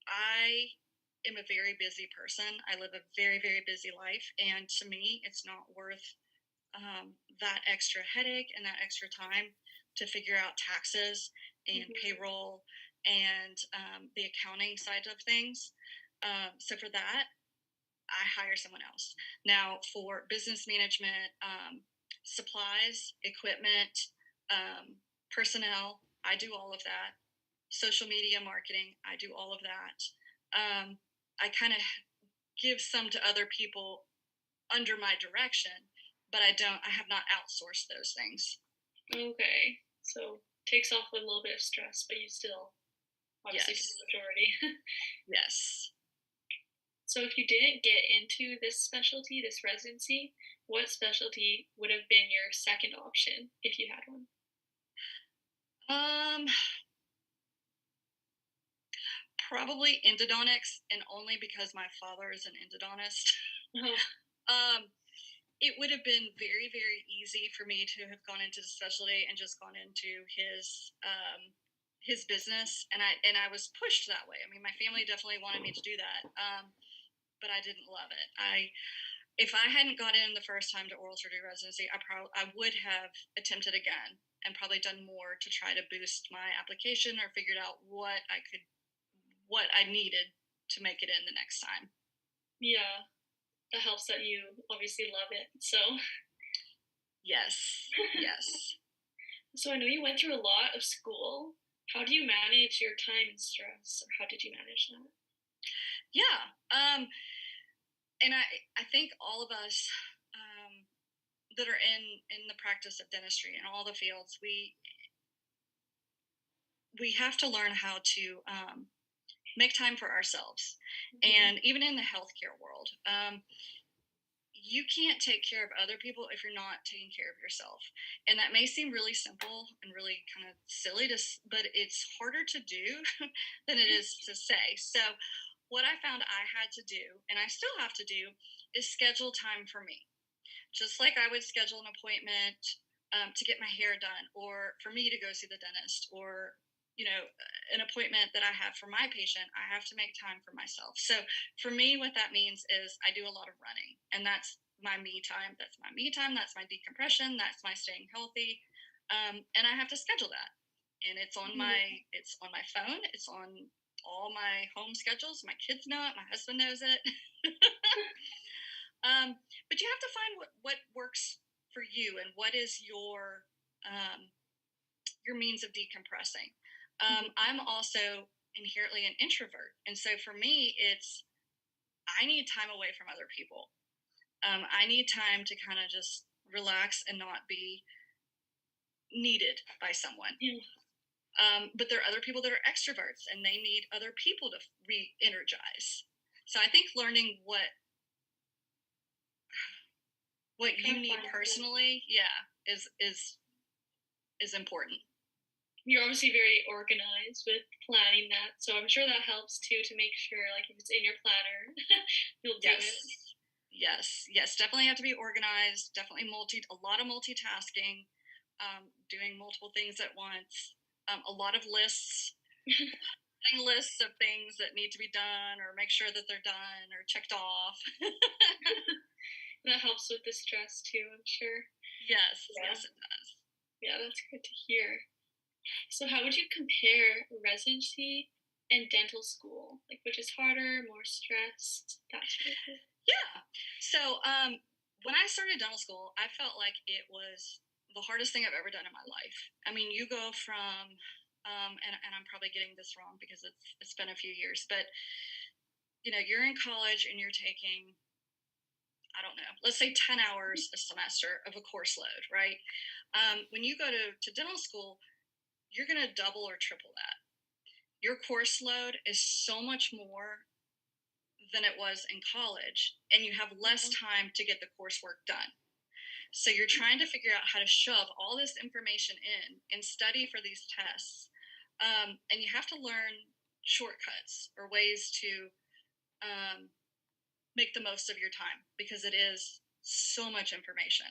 I am a very busy person. I live a very, very busy life, and to me, it's not worth that extra headache and that extra time to figure out taxes and payroll and the accounting side of things. So for that, I hire someone else. Now for business management, supplies, equipment, personnel, I do all of that. Social media marketing, I do all of that. I kind of give some to other people under my direction, but I have not outsourced those things. Okay. So takes off a little bit of stress, but you still obviously Yes. do the majority. Yes. So if you didn't get into this specialty, this residency, what specialty would have been your second option if you had one? Probably endodontics, and only because my father is an endodontist. Oh, It would have been very, very easy for me to have gone into the specialty and just gone into his business, and I was pushed that way. I mean, my family definitely wanted me to do that, but I didn't love it. If I hadn't got in the first time to oral surgery residency, I would have attempted again and probably done more to try to boost my application or figured out what I needed to make it in the next time. yeah. That helps that you obviously love it. So Yes. Yes. So I know you went through a lot of school. How do you manage your time and stress, or how did you manage that? Yeah. And I think all of us that are in the practice of dentistry in all the fields, we have to learn how to make time for ourselves. And even in the healthcare world, you can't take care of other people if you're not taking care of yourself. And that may seem really simple and really kind of silly but it's harder to do than it is to say. So what I found I had to do, and I still have to do, is schedule time for me. Just like I would schedule an appointment to get my hair done, or for me to go see the dentist, or an appointment that I have for my patient, I have to make time for myself. So for me, what that means is I do a lot of running, and that's my me time. That's my me time. That's my decompression. That's my staying healthy. And I have to schedule that. And it's on my phone. It's on all my home schedules. My kids know it. My husband knows it. But you have to find what works for you and what is your means of decompressing. I'm also inherently an introvert. And so for me, I need time away from other people. I need time to kind of just relax and not be needed by someone. But there are other people that are extroverts and they need other people to re-energize. So I think learning what you need personally, is important. You're obviously very organized with planning that, so I'm sure that helps too, to make sure, like, if it's in your planner, you'll do it. Yes, definitely have to be organized. Definitely a lot of multitasking, doing multiple things at once, a lot of lists, lists of things that need to be done, or make sure that they're done or checked off. That helps with the stress too, I'm sure. Yes, it does. Yeah, that's good to hear. So how would you compare residency and dental school? Like, which is harder, more stress, that sort of thing? Yeah. So when I started dental school, I felt like it was the hardest thing I've ever done in my life. I mean, you go from, and I'm probably getting this wrong because it's been a few years, but you're in college and you're taking, I don't know, let's say 10 hours a semester of a course load, right? When you go to dental school, you're going to double or triple that. Your course load is so much more than it was in college, and you have less time to get the coursework done. So you're trying to figure out how to shove all this information in and study for these tests. And you have to learn shortcuts or ways to make the most of your time, because it is so much information.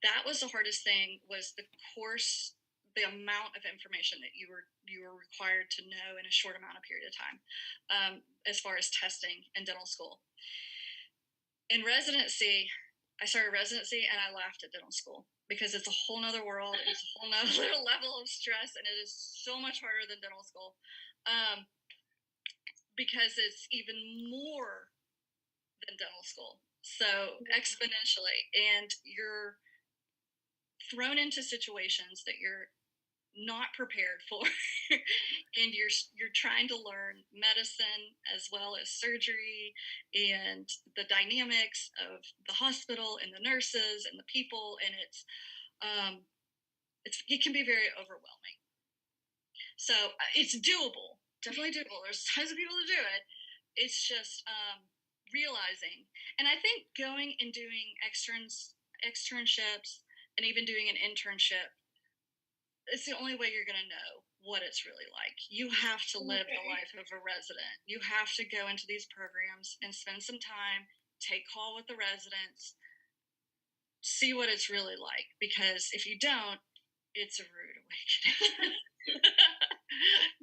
That was the hardest thing, was the course, the amount of information that you were required to know in a short amount of period of time, as far as testing in dental school. In residency, I started residency and I laughed at dental school because it's a whole nother world. It's a whole nother level of stress, and it is so much harder than dental school, because it's even more than dental school. So exponentially, and you're thrown into situations that you're not prepared for, and you're trying to learn medicine as well as surgery and the dynamics of the hospital and the nurses and the people, and it can be very overwhelming. So it's doable, definitely doable. There's tons of people to do it. It's just realizing, and I think going and doing externships and even doing an internship, it's the only way you're going to know what it's really like. You have to live the life of a resident. You have to go into these programs and spend some time, take call with the residents, see what it's really like. Because if you don't, it's a rude awakening.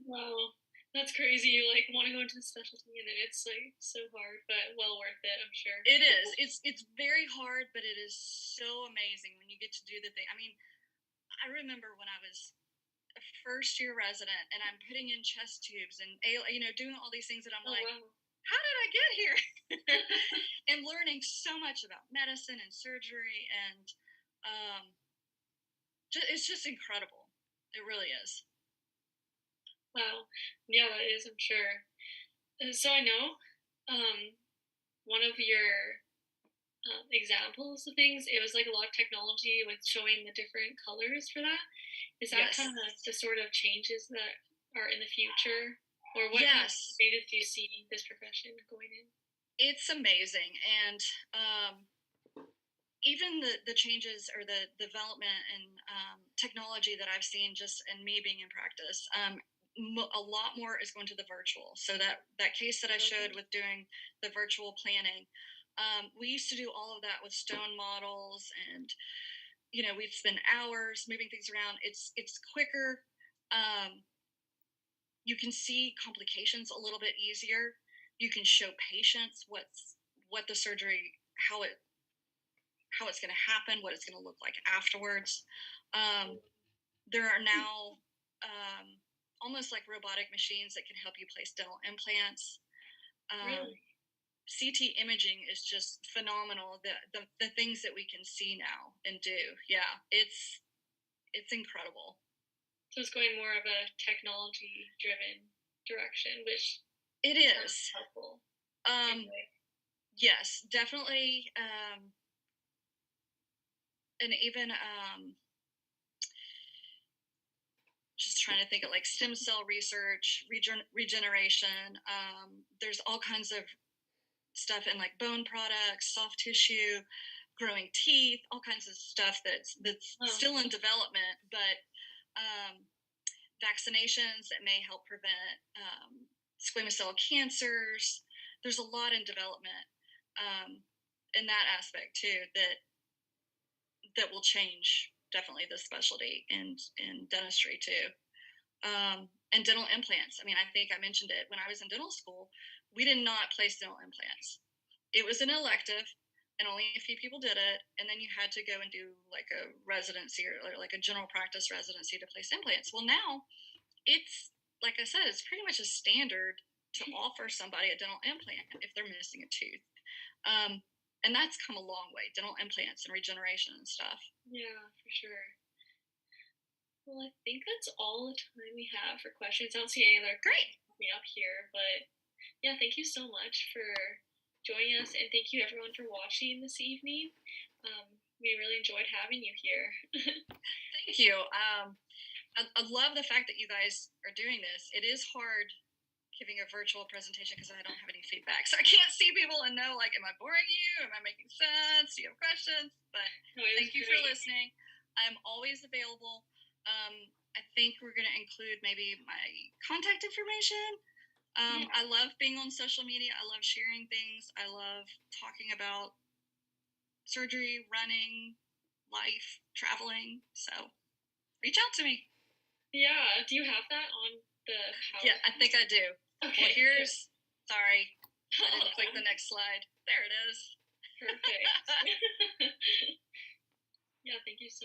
Wow, that's crazy. You like want to go into the specialty, and then it's like so hard, but well worth it, I'm sure. It is. It's very hard, but it is so amazing when you get to do the thing. I mean, I remember when I was a first-year resident and I'm putting in chest tubes and, doing all these things that I'm like, wow. How did I get here? And learning so much about medicine and surgery, and it's just incredible. It really is. Wow. Yeah, that is, I'm sure. So I know one of your examples of things, it was like a lot of technology with showing the different colors for that. Is that kind of the sort of changes that are in the future, or what kind of changes do you see this profession going in? It's amazing, and even the changes or the development and technology that I've seen just in me being in practice, a lot more is going to the virtual. So that case that I showed with doing the virtual planning, we used to do all of that with stone models, and we'd spend hours moving things around. It's quicker. You can see complications a little bit easier. You can show patients what the surgery, how it's going to happen, what it's going to look like afterwards. There are now almost like robotic machines that can help you place dental implants. Really? CT imaging is just phenomenal. The things that we can see now and do, it's incredible. So it's going more of a technology-driven direction, which it is helpful. Yes, definitely. And even just trying to think of like stem cell research, regeneration. There's all kinds of stuff in like bone products, soft tissue, growing teeth, all kinds of stuff that's still in development, but vaccinations that may help prevent squamous cell cancers. There's a lot in development in that aspect too that will change definitely the specialty in dentistry too. And dental implants. I mean, I think I mentioned it when I was in dental school. We did not place dental implants. It was an elective, and only a few people did it. And then you had to go and do like a residency or like a general practice residency to place implants. Well, now it's, like I said, it's pretty much a standard to offer somebody a dental implant if they're missing a tooth. And that's come a long way, dental implants and regeneration and stuff. Yeah, for sure. Well, I think that's all the time we have for questions. I don't see any other questions coming up here, but yeah, thank you so much for joining us, and thank you everyone for watching this evening. We really enjoyed having you here. Thank you. I love the fact that you guys are doing this. It is hard giving a virtual presentation because I don't have any feedback, so I can't see people and know, like, am I boring you? Am I making sense? Do you have questions? But thank you for listening. I'm always available. I think we're going to include maybe my contact information. I love being on social media. I love sharing things. I love talking about surgery, running, life, traveling. So reach out to me. Yeah. Do you have that on the PowerPoint? Yeah, I think I do. Okay. Well, sorry, I didn't click the next slide. There it is. Perfect. Yeah, thank you so